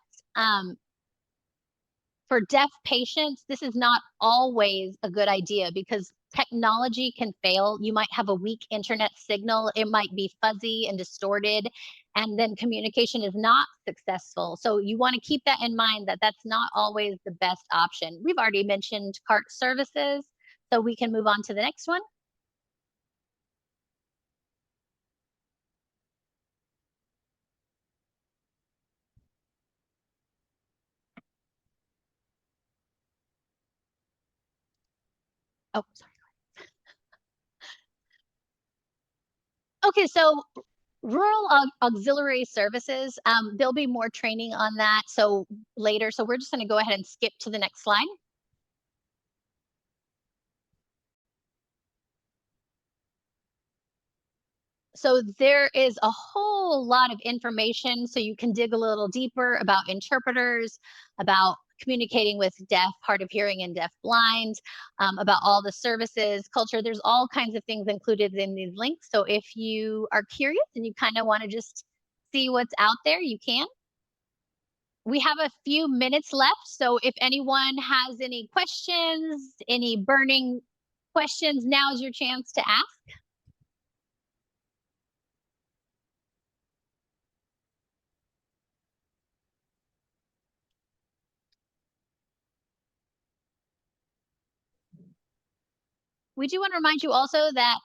for deaf patients, this is not always a good idea because technology can fail. You might have a weak internet signal. It might be fuzzy and distorted, and then communication is not successful. So you want to keep that in mind, that that's not always the best option. We've already mentioned cart services, so we can move on to the next one. Oh, sorry. Okay, so rural auxiliary services, there'll be more training on that so later. So we're just going to go ahead and skip to the next slide. So there is a whole lot of information, so you can dig a little deeper about interpreters, about communicating with deaf, hard of hearing, and deaf blind, about all the services, culture. There's all kinds of things included in these links. So if you are curious and you kind of want to just see what's out there, you can. We have a few minutes left, so if anyone has any questions, any burning questions, now is your chance to ask. We do want to remind you also that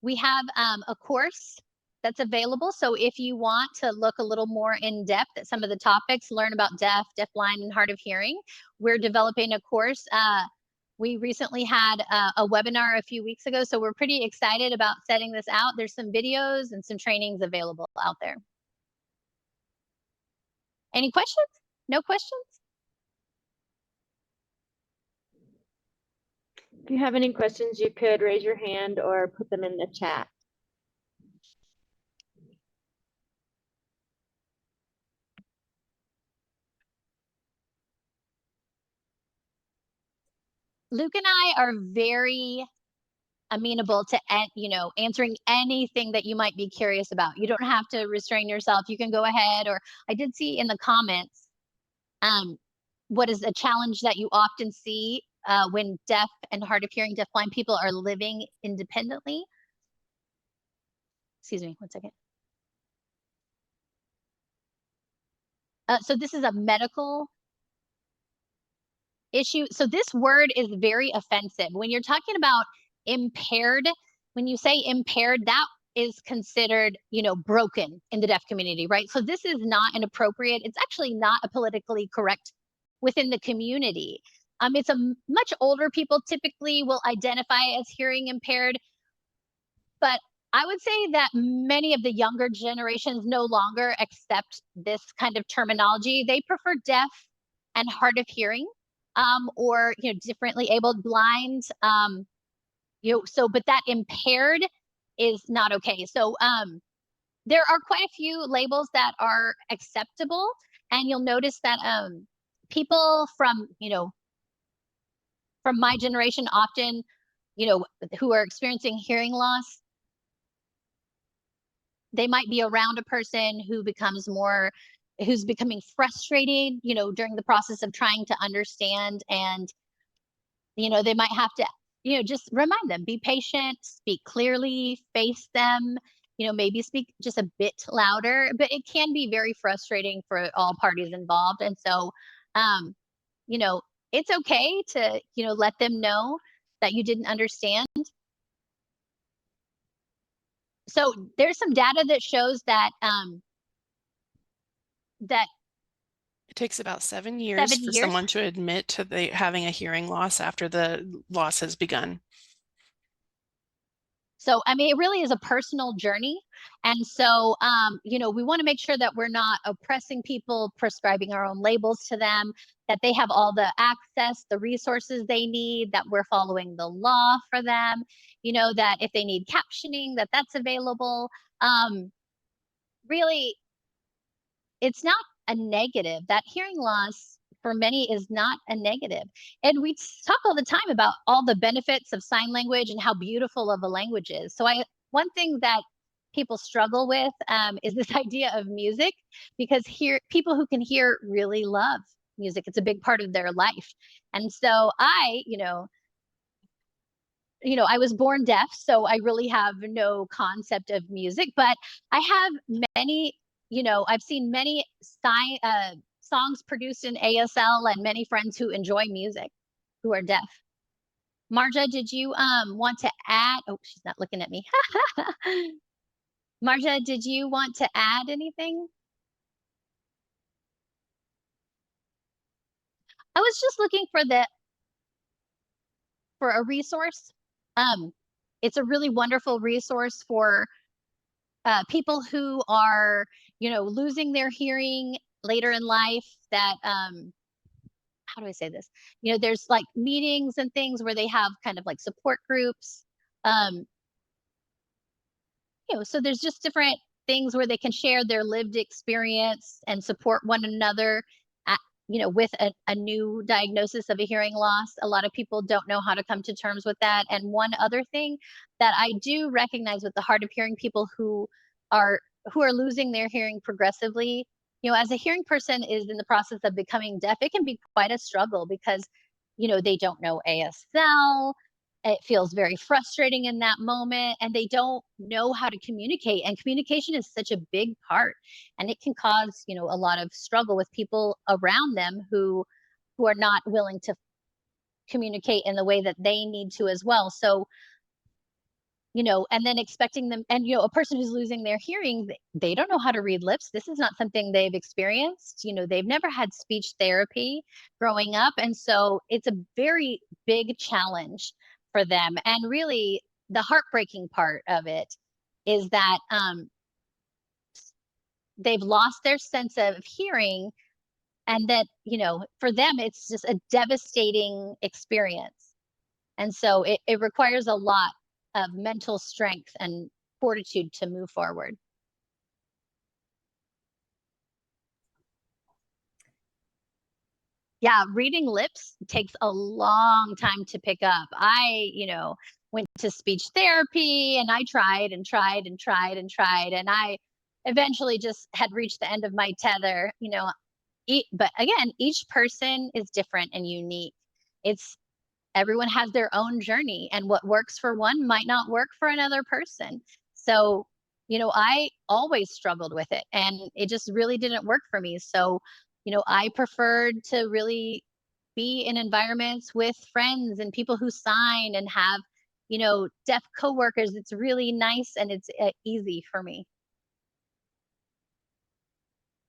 we have a course that's available. So if you want to look a little more in depth at some of the topics, learn about deaf, blind, and hard of hearing, we're developing a course. We recently had a webinar a few weeks ago, so we're pretty excited about setting this out. There's some videos and some trainings available out there. Any questions? No questions? If you have any questions, you could raise your hand or put them in the chat. Luke and I are very amenable to answering anything that you might be curious about. You don't have to restrain yourself. You can go ahead. Or I did see in the comments, what is a challenge that you often see when deaf and hard of hearing, deaf blind people are living independently? Excuse me, one second. So this is a medical issue. So this word is very offensive. When you're talking about impaired, when you say impaired, that is considered, broken in the deaf community, right? So this is not inappropriate. It's actually not a politically correct within the community. It's a much older people typically will identify as hearing impaired, but I would say that many of the younger generations no longer accept this kind of terminology. They prefer deaf and hard of hearing, or differently abled, blind, but that impaired is not okay. So there are quite a few labels that are acceptable, and you'll notice that people from my generation often, who are experiencing hearing loss, they might be around a person who's becoming frustrated, during the process of trying to understand, and they might have to, just remind them, be patient, speak clearly, face them, maybe speak just a bit louder, but it can be very frustrating for all parties involved. And so, it's okay to, let them know that you didn't understand. So there's some data that shows that, that it takes about 7 years for someone to admit to having a hearing loss after the loss has begun. So, I mean, it really is a personal journey. And so, we want to make sure that we're not oppressing people, prescribing our own labels to them, that they have all the access, the resources they need, that we're following the law for them, that if they need captioning, that's available. Really, it's not a negative. That hearing loss for many is not a negative. And we talk all the time about all the benefits of sign language and how beautiful of a language is. So one thing that people struggle with is this idea of music, because people who can hear really love music. It's a big part of their life. And so I was born deaf, so I really have no concept of music, but I have many, I've seen many songs produced in ASL and many friends who enjoy music who are deaf. Marja, did you want to add? Oh, she's not looking at me. Marja, did you want to add anything? I was just looking for a resource. It's a really wonderful resource for people who are, losing their hearing later in life. That how do I say this? There's like meetings and things where they have kind of like support groups. So there's just different things where they can share their lived experience and support one another with a new diagnosis of a hearing loss. A lot of people don't know how to come to terms with that. And one other thing that I do recognize with the hard of hearing people who are losing their hearing progressively, as a hearing person is in the process of becoming deaf, it can be quite a struggle because, they don't know ASL. It feels very frustrating in that moment, and they don't know how to communicate. And communication is such a big part, and it can cause, a lot of struggle with people around them who are not willing to communicate in the way that they need to as well. So, and then expecting them, and, a person who's losing their hearing, they don't know how to read lips. This is not something they've experienced. They've never had speech therapy growing up. And so it's a very big challenge for them. And really the heartbreaking part of it is that they've lost their sense of hearing, and that, for them, it's just a devastating experience. And so it requires a lot of mental strength and fortitude to move forward. Yeah, reading lips takes a long time to pick up. I, went to speech therapy, and I tried and tried and tried and tried, and I eventually just had reached the end of my tether, but again, each person is different and unique. Everyone has their own journey, and what works for one might not work for another person. So, I always struggled with it, and it just really didn't work for me. So, I preferred to really be in environments with friends and people who sign and have, deaf coworkers. It's really nice, and it's easy for me.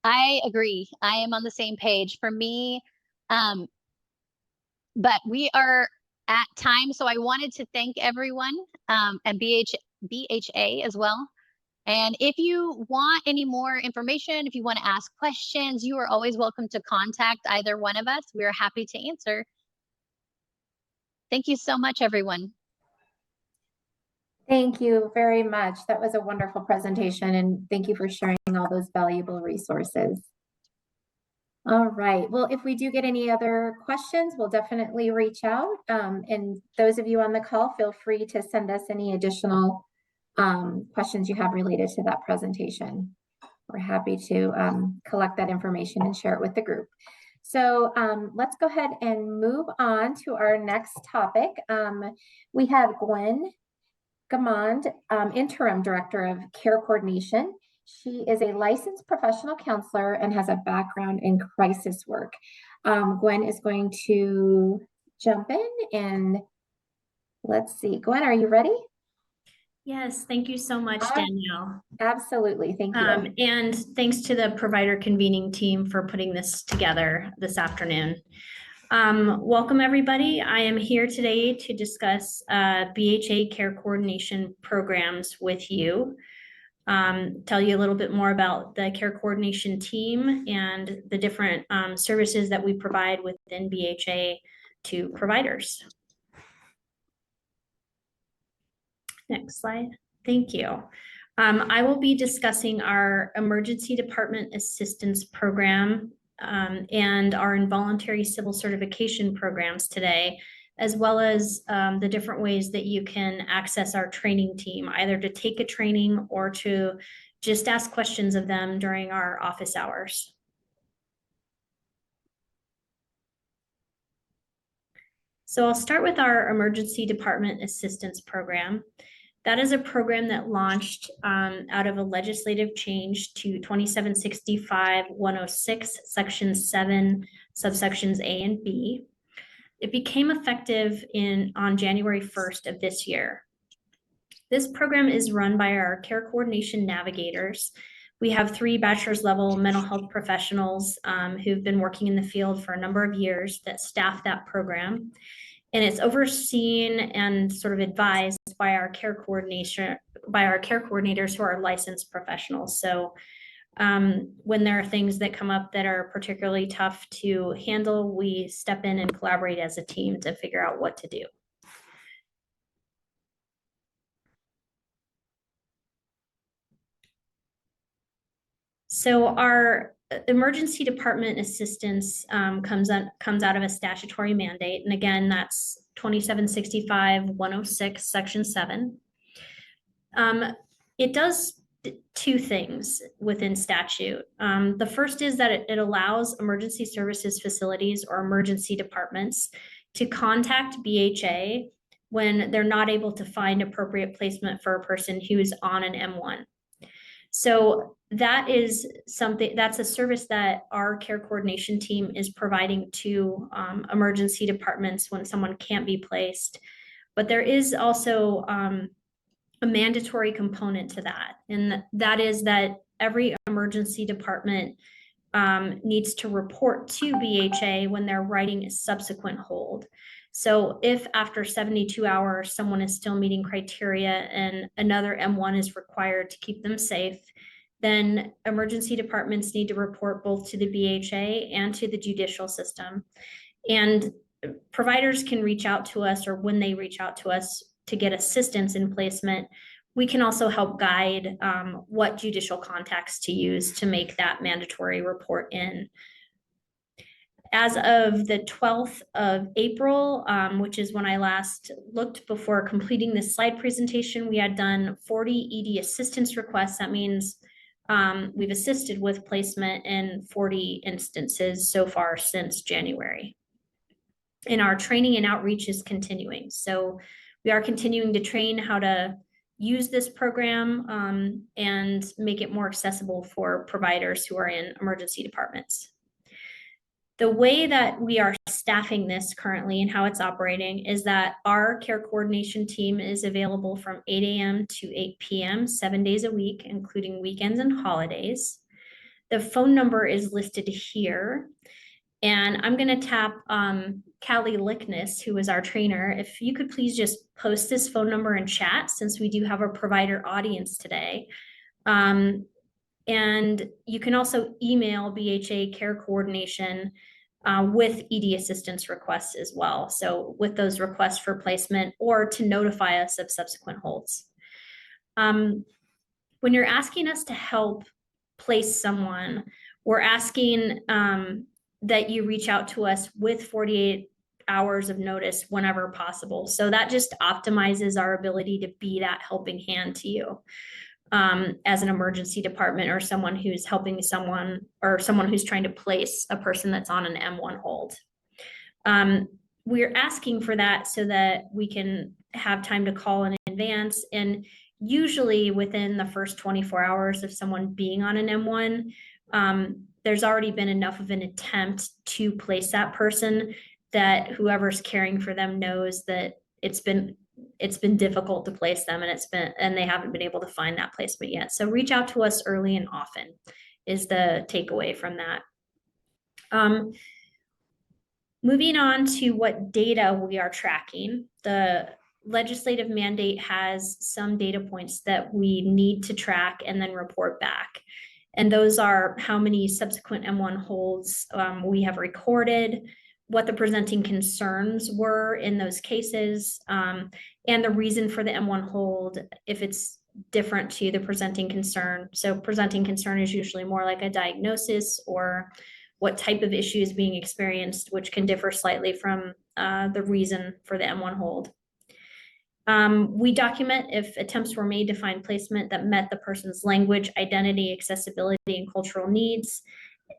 I agree. I am on the same page. For me, but we are at time, so I wanted to thank everyone, and BHA as well. And if you want any more information, if you want to ask questions, you are always welcome to contact either one of us. We are happy to answer. Thank you so much, everyone. Thank you very much. That was a wonderful presentation, and thank you for sharing all those valuable resources. All right. Well, if we do get any other questions, we'll definitely reach out. And those of you on the call, feel free to send us any additional questions you have related to that presentation. We're happy to collect that information and share it with the group. So let's go ahead and move on to our next topic. We have Gwen Gamond, Interim Director of Care Coordination. She is a licensed professional counselor and has a background in crisis work. Gwen is going to jump in, and let's see. Gwen, are you ready? Yes, thank you so much, Danielle. Absolutely, thank you. And thanks to the provider convening team for putting this together this afternoon. Welcome, everybody. I am here today to discuss BHA care coordination programs with you. tell you a little bit more about the care coordination team and the different services that we provide within BHA to providers. Next slide. Thank you. I will be discussing our emergency department assistance program and our involuntary civil certification programs today, as well as the different ways that you can access our training team, either to take a training or to just ask questions of them during our office hours. So I'll start with our emergency department assistance program. That is a program that launched out of a legislative change to 2765-106, Section 7, subsections A and B. It became effective on January 1st of this year. This program is run by our care coordination navigators. We have 3 bachelor's level mental health professionals who've been working in the field for a number of years that staff that program. And it's overseen and sort of advised by our care coordinators who are licensed professionals. So when there are things that come up that are particularly tough to handle, we step in and collaborate as a team to figure out what to do. So our emergency department assistance comes out of a statutory mandate. And again, that's 2765-106, Section 7. It does 2 things within statute. The first is that it allows emergency services facilities or emergency departments to contact BHA when they're not able to find appropriate placement for a person who's on an M1. So that is that's a service that our care coordination team is providing to emergency departments when someone can't be placed. But there is also a mandatory component to that. And that is that every emergency department needs to report to BHA when they're writing a subsequent hold. So if after 72 hours, someone is still meeting criteria and another M1 is required to keep them safe, then emergency departments need to report both to the BHA and to the judicial system. And providers can reach out to us, or when they reach out to us to get assistance in placement, we can also help guide what judicial contacts to use to make that mandatory report in. As of the 12th of April, which is when I last looked before completing this slide presentation, we had done 40 ED assistance requests. That means we've assisted with placement in 40 instances so far since January. And our training and outreach is continuing. So we are continuing to train how to use this program and make it more accessible for providers who are in emergency departments. The way that we are staffing this currently and how it's operating is that our care coordination team is available from 8 a.m. to 8 p.m. 7 days a week, including weekends and holidays. The phone number is listed here. And I'm going to tap Callie Lickness, who is our trainer. If you could please just post this phone number in chat, since we do have a provider audience today. And you can also email BHA Care Coordination with ED assistance requests as well. So with those requests for placement or to notify us of subsequent holds. When you're asking us to help place someone, we're asking that you reach out to us with 48 hours of notice whenever possible. So that just optimizes our ability to be that helping hand to you. As an emergency department or someone who's helping someone or someone who's trying to place a person that's on an M1 hold. We're asking for that so that we can have time to call in advance, and usually within the first 24 hours of someone being on an M1, there's already been enough of an attempt to place that person that whoever's caring for them knows that it's been difficult to place them, and they haven't been able to find that placement yet. So reach out to us early and often is the takeaway from that. Moving on to what data we are tracking. The legislative mandate has some data points that we need to track and then report back. And those are how many subsequent M1 holds we have recorded, what the presenting concerns were in those cases, and the reason for the M1 hold if it's different to the presenting concern. So presenting concern is usually more like a diagnosis or what type of issue is being experienced, which can differ slightly from the reason for the M1 hold. We document if attempts were made to find placement that met the person's language, identity, accessibility, and cultural needs.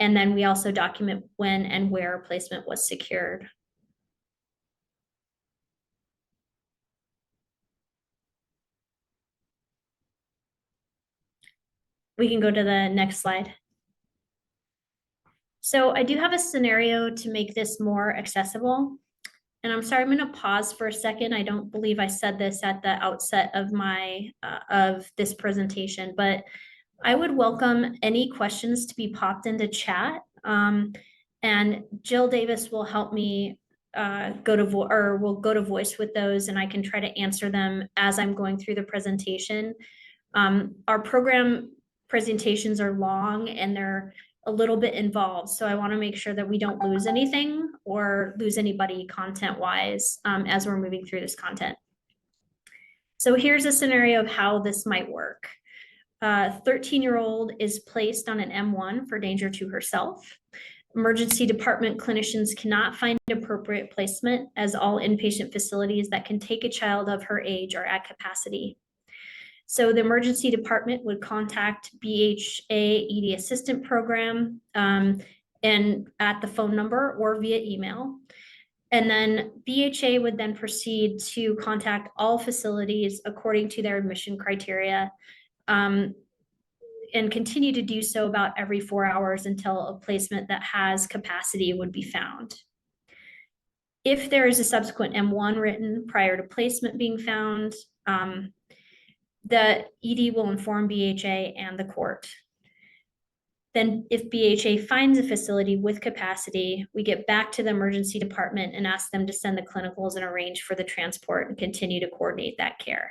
And then we also document when and where placement was secured. We can go to the next slide. So I do have a scenario to make this more accessible. And I'm sorry, I'm going to pause for a second. I don't believe I said this at the outset of my of this presentation, but I would welcome any questions to be popped into chat. And Jill Davis will help me we'll go to voice with those, and I can try to answer them as I'm going through the presentation. Our program presentations are long and they're a little bit involved. So I want to make sure that we don't lose anything or lose anybody content-wise as we're moving through this content. So here's a scenario of how this might work. 13-year-old is placed on an M1 for danger to herself. Emergency department clinicians cannot find appropriate placement as all inpatient facilities that can take a child of her age are at capacity. So the emergency department would contact BHA ED Assistant Program and at the phone number or via email. And then BHA would then proceed to contact all facilities according to their admission criteria and continue to do so about every 4 hours until a placement that has capacity would be found. If there is a subsequent M1 written prior to placement being found, the ED will inform BHA and the court. Then if BHA finds a facility with capacity, we get back to the emergency department and ask them to send the clinicals and arrange for the transport and continue to coordinate that care.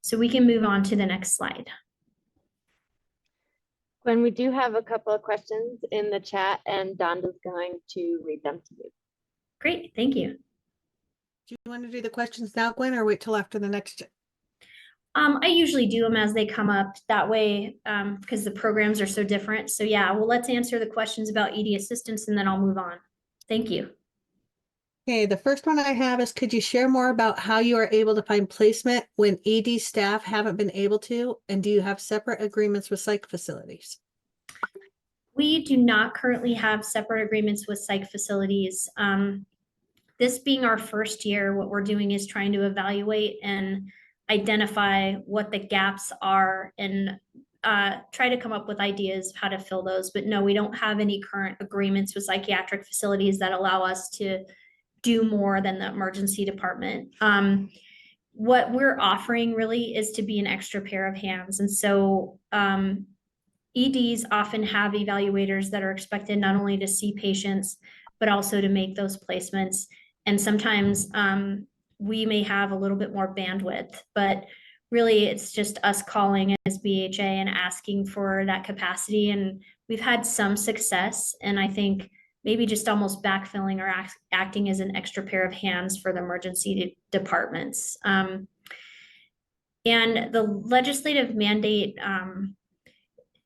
So we can move on to the next slide. Gwen, we do have a couple of questions in the chat and Donda's going to read them to you. Great, thank you. Do you want to do the questions now, Gwen, or wait till after the next? I usually do them as they come up that way because the programs are so different. So yeah, well, let's answer the questions about ED assistance and then I'll move on. Thank you. Okay, the first one I have is, could you share more about how you are able to find placement when ED staff haven't been able to? And do you have separate agreements with psych facilities? We do not currently have separate agreements with psych facilities. This being our first year, what we're doing is trying to evaluate and identify what the gaps are and try to come up with ideas of how to fill those. But no, we don't have any current agreements with psychiatric facilities that allow us to do more than the emergency department. What we're offering really is to be an extra pair of hands. And so EDs often have evaluators that are expected not only to see patients, but also to make those placements. And sometimes we may have a little bit more bandwidth, but really it's just us calling as BHA and asking for that capacity. And we've had some success. And I think maybe just almost backfilling or acting as an extra pair of hands for the emergency departments. And the legislative mandate,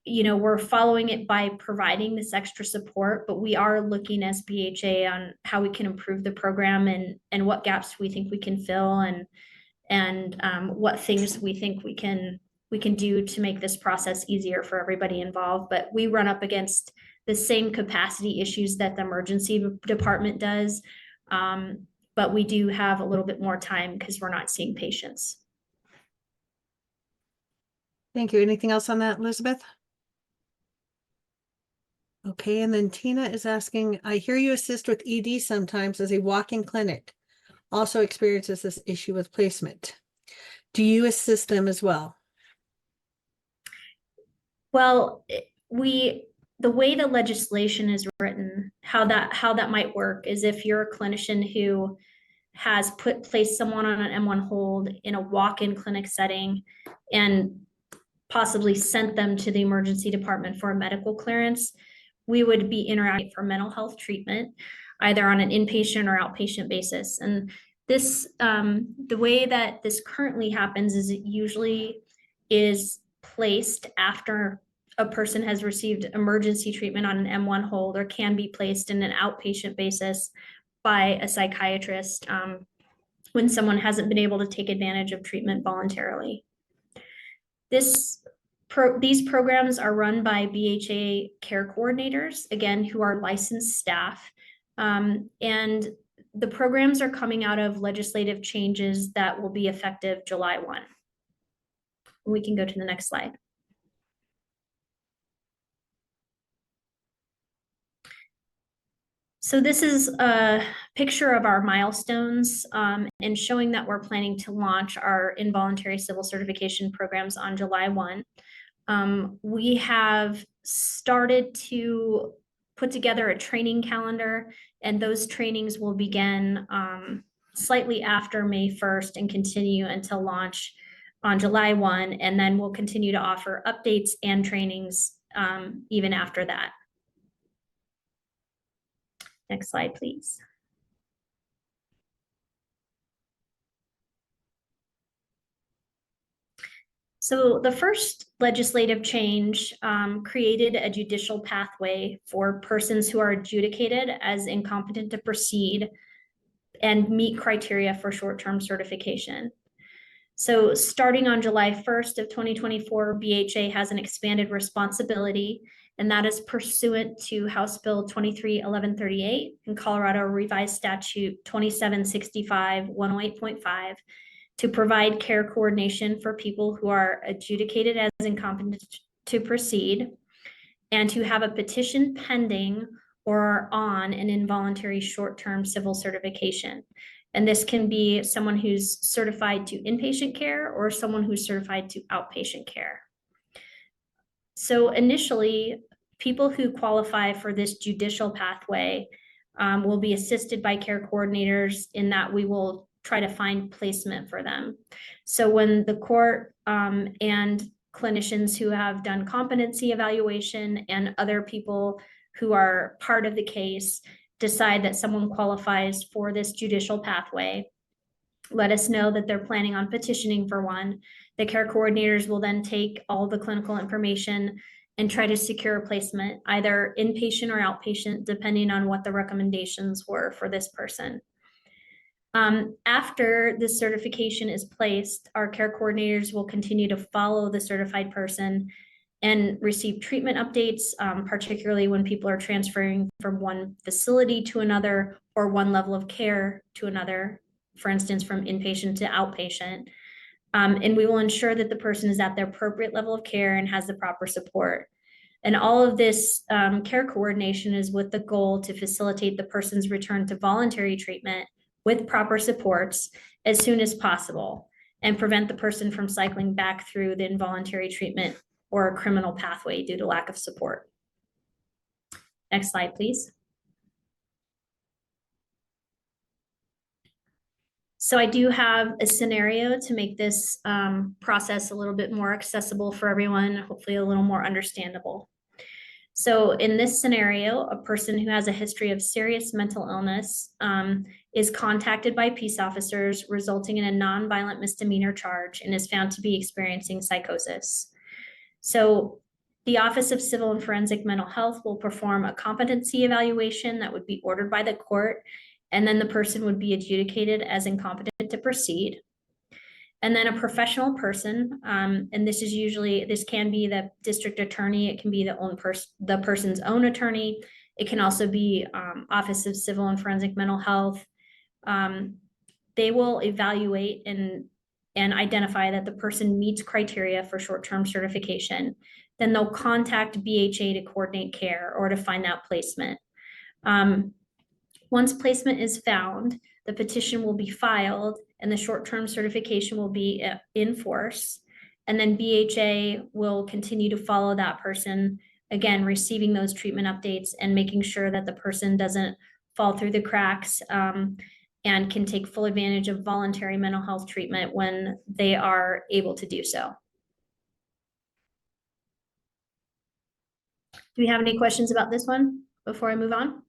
we're following it by providing this extra support, but we are looking as BHA on how we can improve the program and what gaps we think we can fill and what things we think we can do to make this process easier for everybody involved. But we run up against the same capacity issues that the emergency department does. But we do have a little bit more time because we're not seeing patients. Thank you. Anything else on that, Elizabeth? Okay, and then Tina is asking, I hear you assist with ED sometimes as a walk-in clinic. Also experiences this issue with placement. Do you assist them as well? Well, the way the legislation is written how that might work is if you're a clinician who has placed someone on an M1 hold in a walk-in clinic setting and possibly sent them to the emergency department for a medical clearance, we would be interacting for mental health treatment, either on an inpatient or outpatient basis. And this, the way that this currently happens is it usually is placed after a person has received emergency treatment on an M1 hold, or can be placed in an outpatient basis by a psychiatrist when someone hasn't been able to take advantage of treatment voluntarily. These programs are run by BHA care coordinators, again, who are licensed staff. And the programs are coming out of legislative changes that will be effective July 1. We can go to the next slide. So this is a picture of our milestones and showing that we're planning to launch our involuntary civil certification programs on July 1. We have started to put together a training calendar, and those trainings will begin slightly after May 1st and continue until launch on July 1, and then we'll continue to offer updates and trainings even after that. Next slide, please. So the first legislative change created a judicial pathway for persons who are adjudicated as incompetent to proceed and meet criteria for short-term certification. So starting on July 1st of 2024, BHA has an expanded responsibility, and that is pursuant to House Bill 231138 and Colorado Revised Statute 2765-108.5 to provide care coordination for people who are adjudicated as incompetent to proceed, and to have a petition pending or on an involuntary short-term civil certification. And this can be someone who's certified to inpatient care or someone who's certified to outpatient care. So initially, people who qualify for this judicial pathway will be assisted by care coordinators in that we will try to find placement for them. So when the court and clinicians who have done competency evaluation and other people who are part of the case decide that someone qualifies for this judicial pathway, let us know that they're planning on petitioning for one. The care coordinators will then take all the clinical information and try to secure a placement, either inpatient or outpatient, depending on what the recommendations were for this person. After the certification is placed, our care coordinators will continue to follow the certified person and receive treatment updates, particularly when people are transferring from one facility to another or one level of care to another, for instance, from inpatient to outpatient. And we will ensure that the person is at their appropriate level of care and has the proper support. And all of this care coordination is with the goal to facilitate the person's return to voluntary treatment with proper supports as soon as possible, and prevent the person from cycling back through the involuntary treatment or a criminal pathway due to lack of support. Next slide, please. So I do have a scenario to make this process a little bit more accessible for everyone, hopefully a little more understandable. So in this scenario, a person who has a history of serious mental illness is contacted by peace officers, resulting in a nonviolent misdemeanor charge, and is found to be experiencing psychosis. So the Office of Civil and Forensic Mental Health will perform a competency evaluation that would be ordered by the court, and then the person would be adjudicated as incompetent to proceed. And then a professional person, and this can be the district attorney, it can be the person's own attorney, it can also be Office of Civil and Forensic Mental Health. They will evaluate and identify that the person meets criteria for short-term certification. Then they'll contact BHA to coordinate care or to find out placement. Once placement is found, the petition will be filed and the short-term certification will be in force. And then BHA will continue to follow that person again, receiving those treatment updates and making sure that the person doesn't fall through the cracks, and can take full advantage of voluntary mental health treatment when they are able to do so. Do we have any questions about this one before I move on?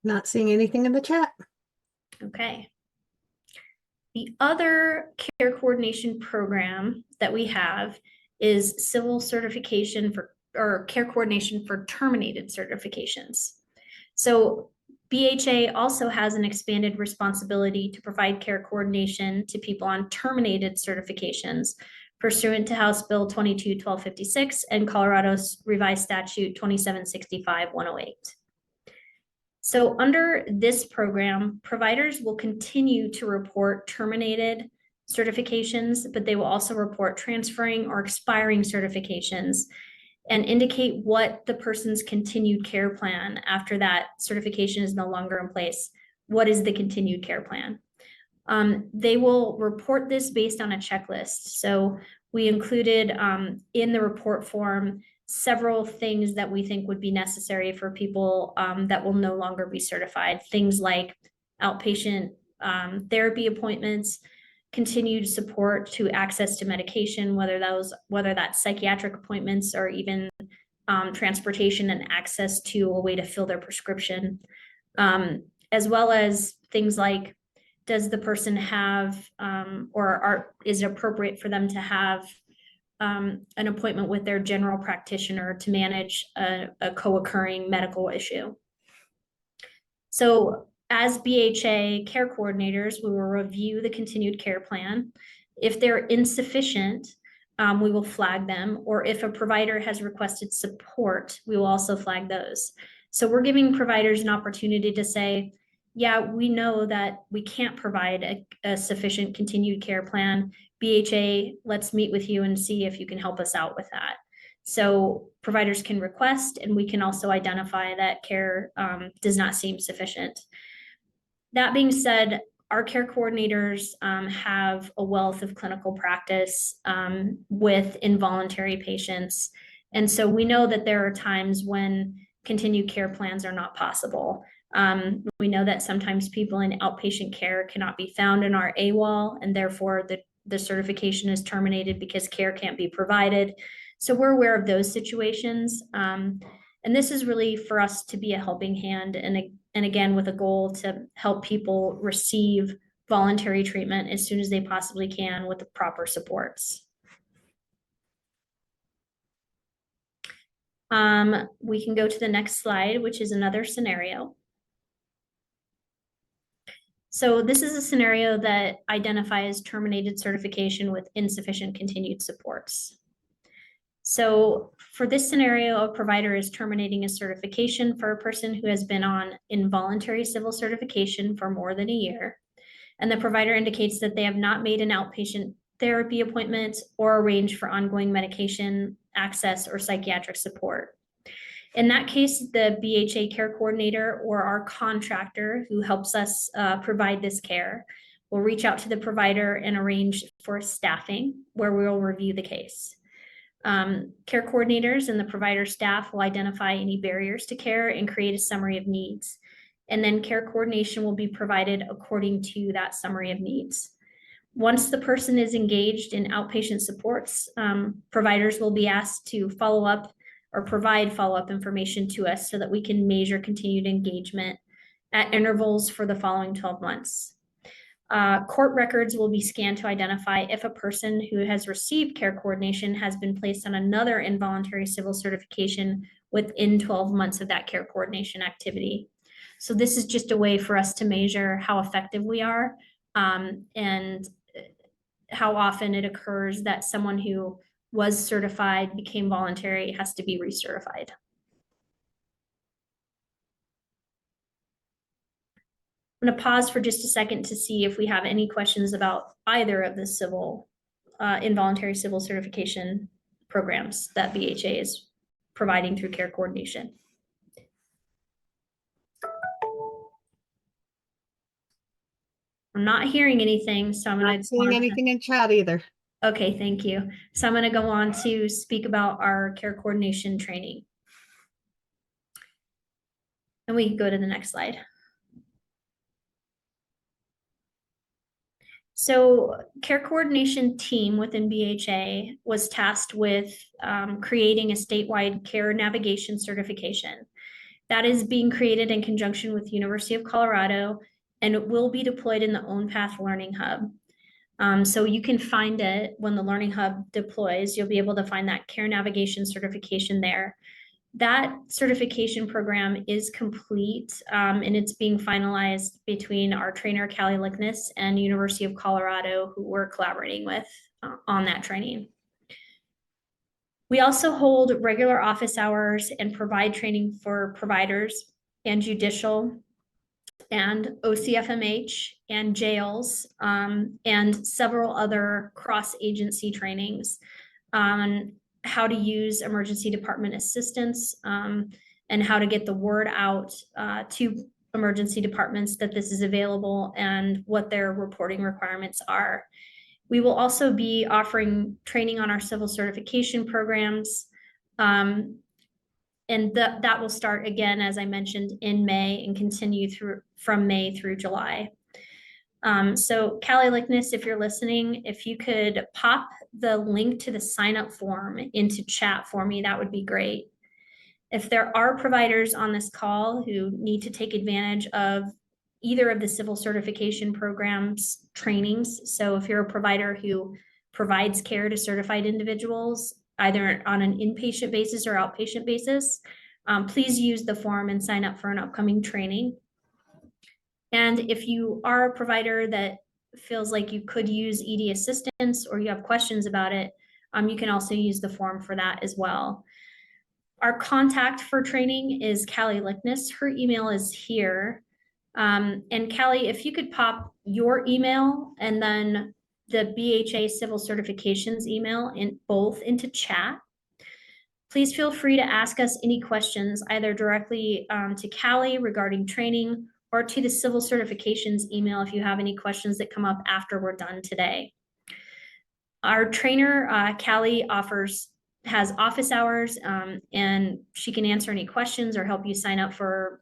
Not seeing anything in the chat. Okay. The other care coordination program that we have is civil certification for, or care coordination for terminated certifications. So BHA also has an expanded responsibility to provide care coordination to people on terminated certifications pursuant to House Bill 22-1256 and Colorado's revised statute 2765-108. So under this program, providers will continue to report terminated certifications, but they will also report transferring or expiring certifications and indicate what the person's continued care plan after that certification is no longer in place. What is the continued care plan? They will report this based on a checklist. So we included in the report form several things that we think would be necessary for people that will no longer be certified. Things like outpatient therapy appointments, continued support to access to medication, whether that's psychiatric appointments or even transportation and access to a way to fill their prescription, as well as things like, does the person have is it appropriate for them to have an appointment with their general practitioner to manage a co-occurring medical issue? So as BHA care coordinators, we will review the continued care plan. If they're insufficient, we will flag them, or if a provider has requested support, we will also flag those. So we're giving providers an opportunity to say, yeah, we know that we can't provide a sufficient continued care plan. BHA, let's meet with you and see if you can help us out with that. So providers can request, and we can also identify that care does not seem sufficient. That being said, our care coordinators have a wealth of clinical practice with involuntary patients. And so we know that there are times when continued care plans are not possible. We know that sometimes people in outpatient care cannot be found in our AWOL, and therefore the certification is terminated because care can't be provided. So we're aware of those situations. And this is really for us to be a helping hand, and again, with a goal to help people receive voluntary treatment as soon as they possibly can with the proper supports. We can go to the next slide, which is another scenario. So this is a scenario that identifies terminated certification with insufficient continued supports. So for this scenario, a provider is terminating a certification for a person who has been on involuntary civil certification for more than a year. And the provider indicates that they have not made an outpatient therapy appointment or arranged for ongoing medication access or psychiatric support. In that case, the BHA care coordinator or our contractor who helps us provide this care will reach out to the provider and arrange for staffing where we will review the case. Care coordinators and the provider staff will identify any barriers to care and create a summary of needs. And then care coordination will be provided according to that summary of needs. Once the person is engaged in outpatient supports, providers will be asked to follow up or provide follow-up information to us so that we can measure continued engagement at intervals for the following 12 months. Court records will be scanned to identify if a person who has received care coordination has been placed on another involuntary civil certification within 12 months of that care coordination activity. So this is just a way for us to measure how effective we are and how often it occurs that someone who was certified, became voluntary, has to be recertified. I'm going to pause for just a second to see if we have any questions about either of the civil, involuntary civil certification programs that BHA is providing through care coordination. I'm not hearing anything, so I'm going to Not seeing anything in chat either. Okay, thank you. So I'm going to go on to speak about our care coordination training. And we can go to the next slide. So care coordination team within BHA was tasked with creating a statewide care navigation certification. That is being created in conjunction with University of Colorado, and it will be deployed in the OwnPath Learning Hub. So you can find it when the Learning Hub deploys. You'll be able to find that care navigation certification there. That certification program is complete, and it's being finalized between our trainer, Callie Lickness, and University of Colorado, who we're collaborating with on that training. We also hold regular office hours and provide training for providers and judicial and OCFMH and jails, and several other cross-agency trainings on how to use emergency department assistance, and how to get the word out to emergency departments that this is available and what their reporting requirements are. We will also be offering training on our civil certification programs, and that will start again, as I mentioned, in May and continue from May through July. So Callie Lickness, if you're listening, if you could pop the link to the sign up form into chat for me, that would be great. If there are providers on this call who need to take advantage of either of the civil certification programs trainings, so if you're a provider who provides care to certified individuals, either on an inpatient basis or outpatient basis, please use the form and sign up for an upcoming training. And if you are a provider that feels like you could use ED assistance or you have questions about it, you can also use the form for that as well. Our contact for training is Callie Lickness. Her email is here. And Callie, if you could pop your email and then the BHA Civil Certifications email both into chat. Please feel free to ask us any questions, either directly to Callie regarding training or to the Civil Certifications email if you have any questions that come up after we're done today. Our trainer, Callie, has office hours, and she can answer any questions or help you sign up for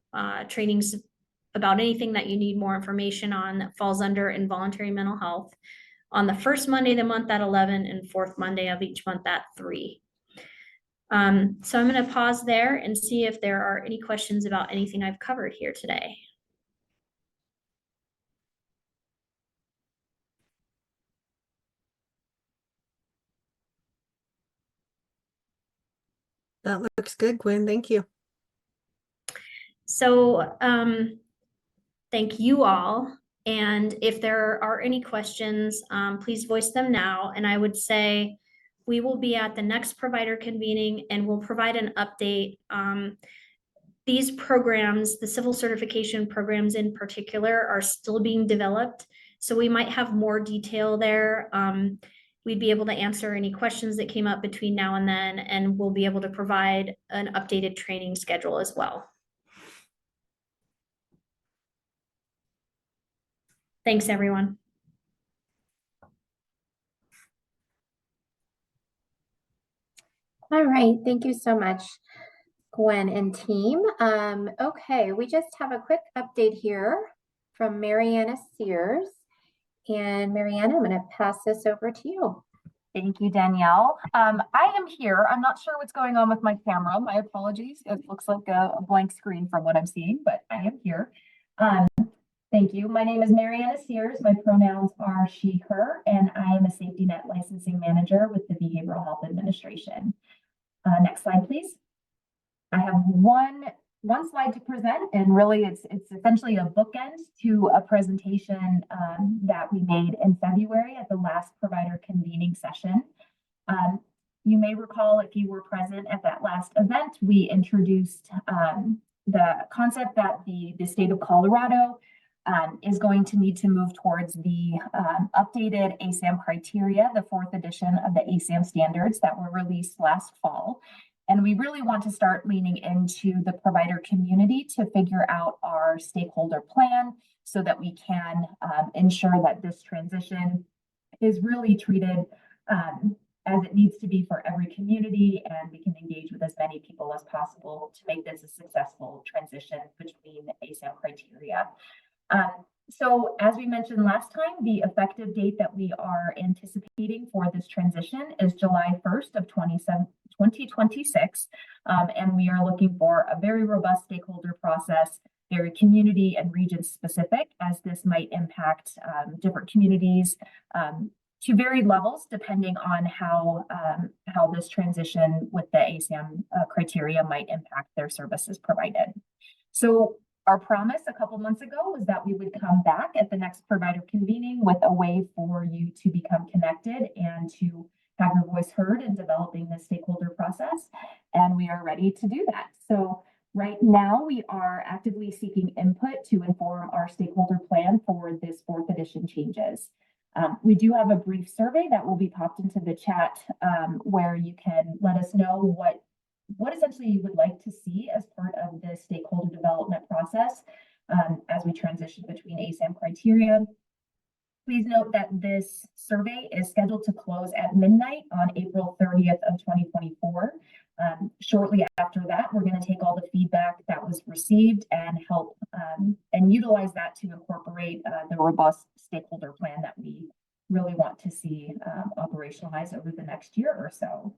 trainings about anything that you need more information on that falls under involuntary mental health on the first Monday of the month at 11 and fourth Monday of each month at 3. So I'm going to pause there and see if there are any questions about anything I've covered here today. That looks good, Gwen. Thank you. So thank you all. And if there are any questions, please voice them now. And I would say we will be at the next provider convening and we'll provide an update. These programs, the civil certification programs in particular, are still being developed. So we might have more detail there. We'd be able to answer any questions that came up between now and then, and we'll be able to provide an updated training schedule as well. Thanks, everyone. All right, thank you so much, Gwen and team. Okay, we just have a quick update here from Mariana Sears. And Mariana, I'm going to pass this over to you. Thank you, Danielle. I am here. I'm not sure what's going on with my camera. My apologies. It looks like a blank screen from what I'm seeing, but I am here. Thank you. My name is Mariana Sears. My pronouns are she, her, and I am a safety net licensing manager with the Behavioral Health Administration. Next slide, please. I have one slide to present, and really it's essentially a bookend to a presentation that we made in February at the last provider convening session. You may recall, if you were present at that last event, we introduced the concept that the state of Colorado is going to need to move towards the updated ASAM criteria, the 4th edition of the ASAM standards that were released last fall. And we really want to start leaning into the provider community to figure out our stakeholder plan so that we can ensure that this transition is really treated as it needs to be for every community, and we can engage with as many people as possible to make this a successful transition between ASAM criteria. So as we mentioned last time, the effective date that we are anticipating for this transition is July 1st of 2026. And we are looking for a very robust stakeholder process, very community and region specific, as this might impact different communities to varied levels, depending on how this transition with the ASAM criteria might impact their services provided. So our promise a couple months ago was that we would come back at the next provider convening with a way for you to become connected and to have your voice heard in developing the stakeholder process. And we are ready to do that. So right now we are actively seeking input to inform our stakeholder plan for this 4th edition changes. We do have a brief survey that will be popped into the chat where you can let us know what essentially you would like to see as part of the stakeholder development process as we transition between ASAM criteria. Please note that this survey is scheduled to close at midnight on April 30th of 2024. Shortly after that, we're going to take all the feedback that was received and help and utilize that to incorporate the robust stakeholder plan that we really want to see operationalized over the next year or so.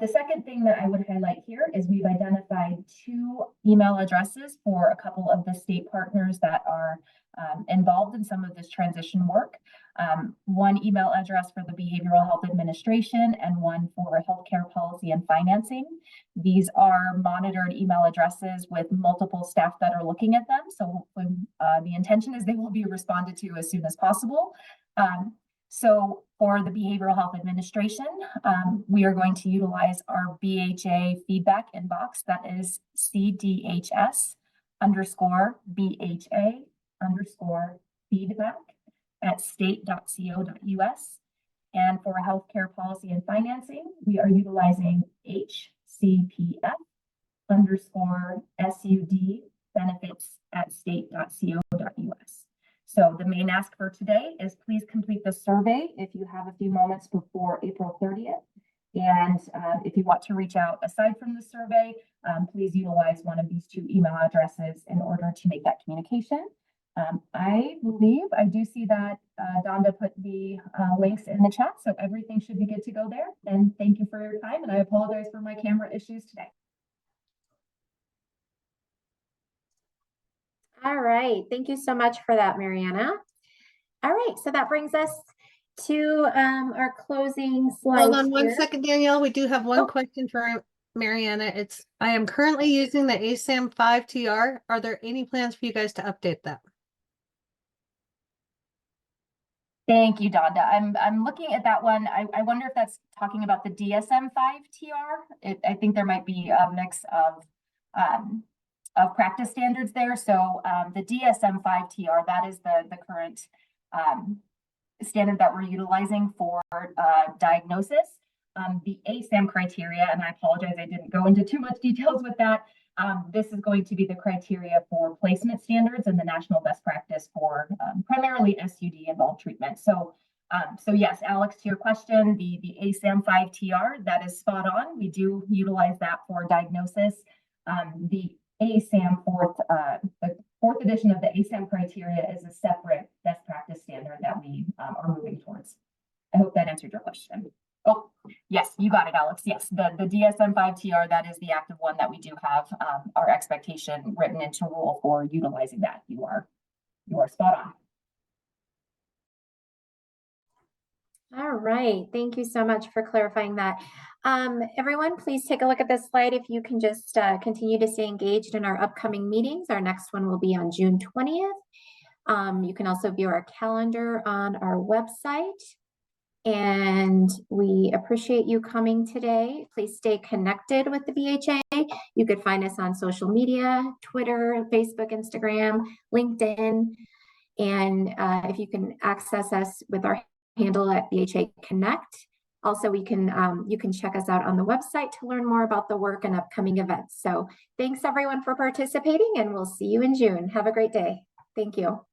The second thing that I would highlight here is we've identified 2 email addresses for a couple of the state partners that are involved in some of this transition work. One email address for the Behavioral Health Administration and one for Healthcare Policy and Financing. These are monitored email addresses with multiple staff that are looking at them. So hopefully the intention is they will be responded to as soon as possible. So for the Behavioral Health Administration, we are going to utilize our BHA feedback inbox. That is CDHS_BHA_feedback@state.co.us. And for Healthcare Policy and Financing, we are utilizing HCPF_SUD benefits@state.co.us. So the main ask for today is please complete the survey if you have a few moments before April 30th. And if you want to reach out aside from the survey, please utilize one of these 2 email addresses in order to make that communication. I believe I do see that Donda put the links in the chat, so everything should be good to go there. And thank you for your time, and I apologize for my camera issues today. All right, thank you so much for that, Mariana. All right, so that brings us to our closing slides. Hold on one here. second, Danielle. We do have one Oh. question for Mariana. I am currently using the ASAM 5 TR. Are there any plans for you guys to update that? Thank you, Donda. I'm looking at that one. I wonder if that's talking about the DSM-5 TR. I think there might be a mix of practice standards there. So the DSM-5 TR, that is the current standard that we're utilizing for diagnosis. The ASAM criteria, and I apologize, I didn't go into too much details with that. This is going to be the criteria for placement standards and the national best practice for primarily SUD involved treatment. So yes, Alex, to your question, the ASAM 5 TR, that is spot on. We do utilize that for diagnosis. The ASAM the 4th edition of the ASAM criteria is a separate best practice standard that we are moving towards. I hope that answered your question. Oh, yes, you got it, Alex. Yes, the DSM-5 TR, that is the active one that we do have our expectation written into rule for utilizing that. You are spot on. All right, thank you so much for clarifying that. Everyone, please take a look at this slide. If you can just continue to stay engaged in our upcoming meetings. Our next one will be on June 20th. You can also view our calendar on our website. And we appreciate you coming today. Please stay connected with the BHA. You could find us on social media, Twitter, Facebook, Instagram, LinkedIn. And if you can access us with our handle at BHA Connect. Also, you can check us out on the website to learn more about the work and upcoming events. So thanks everyone for participating, and we'll see you in June. Have a great day. Thank you.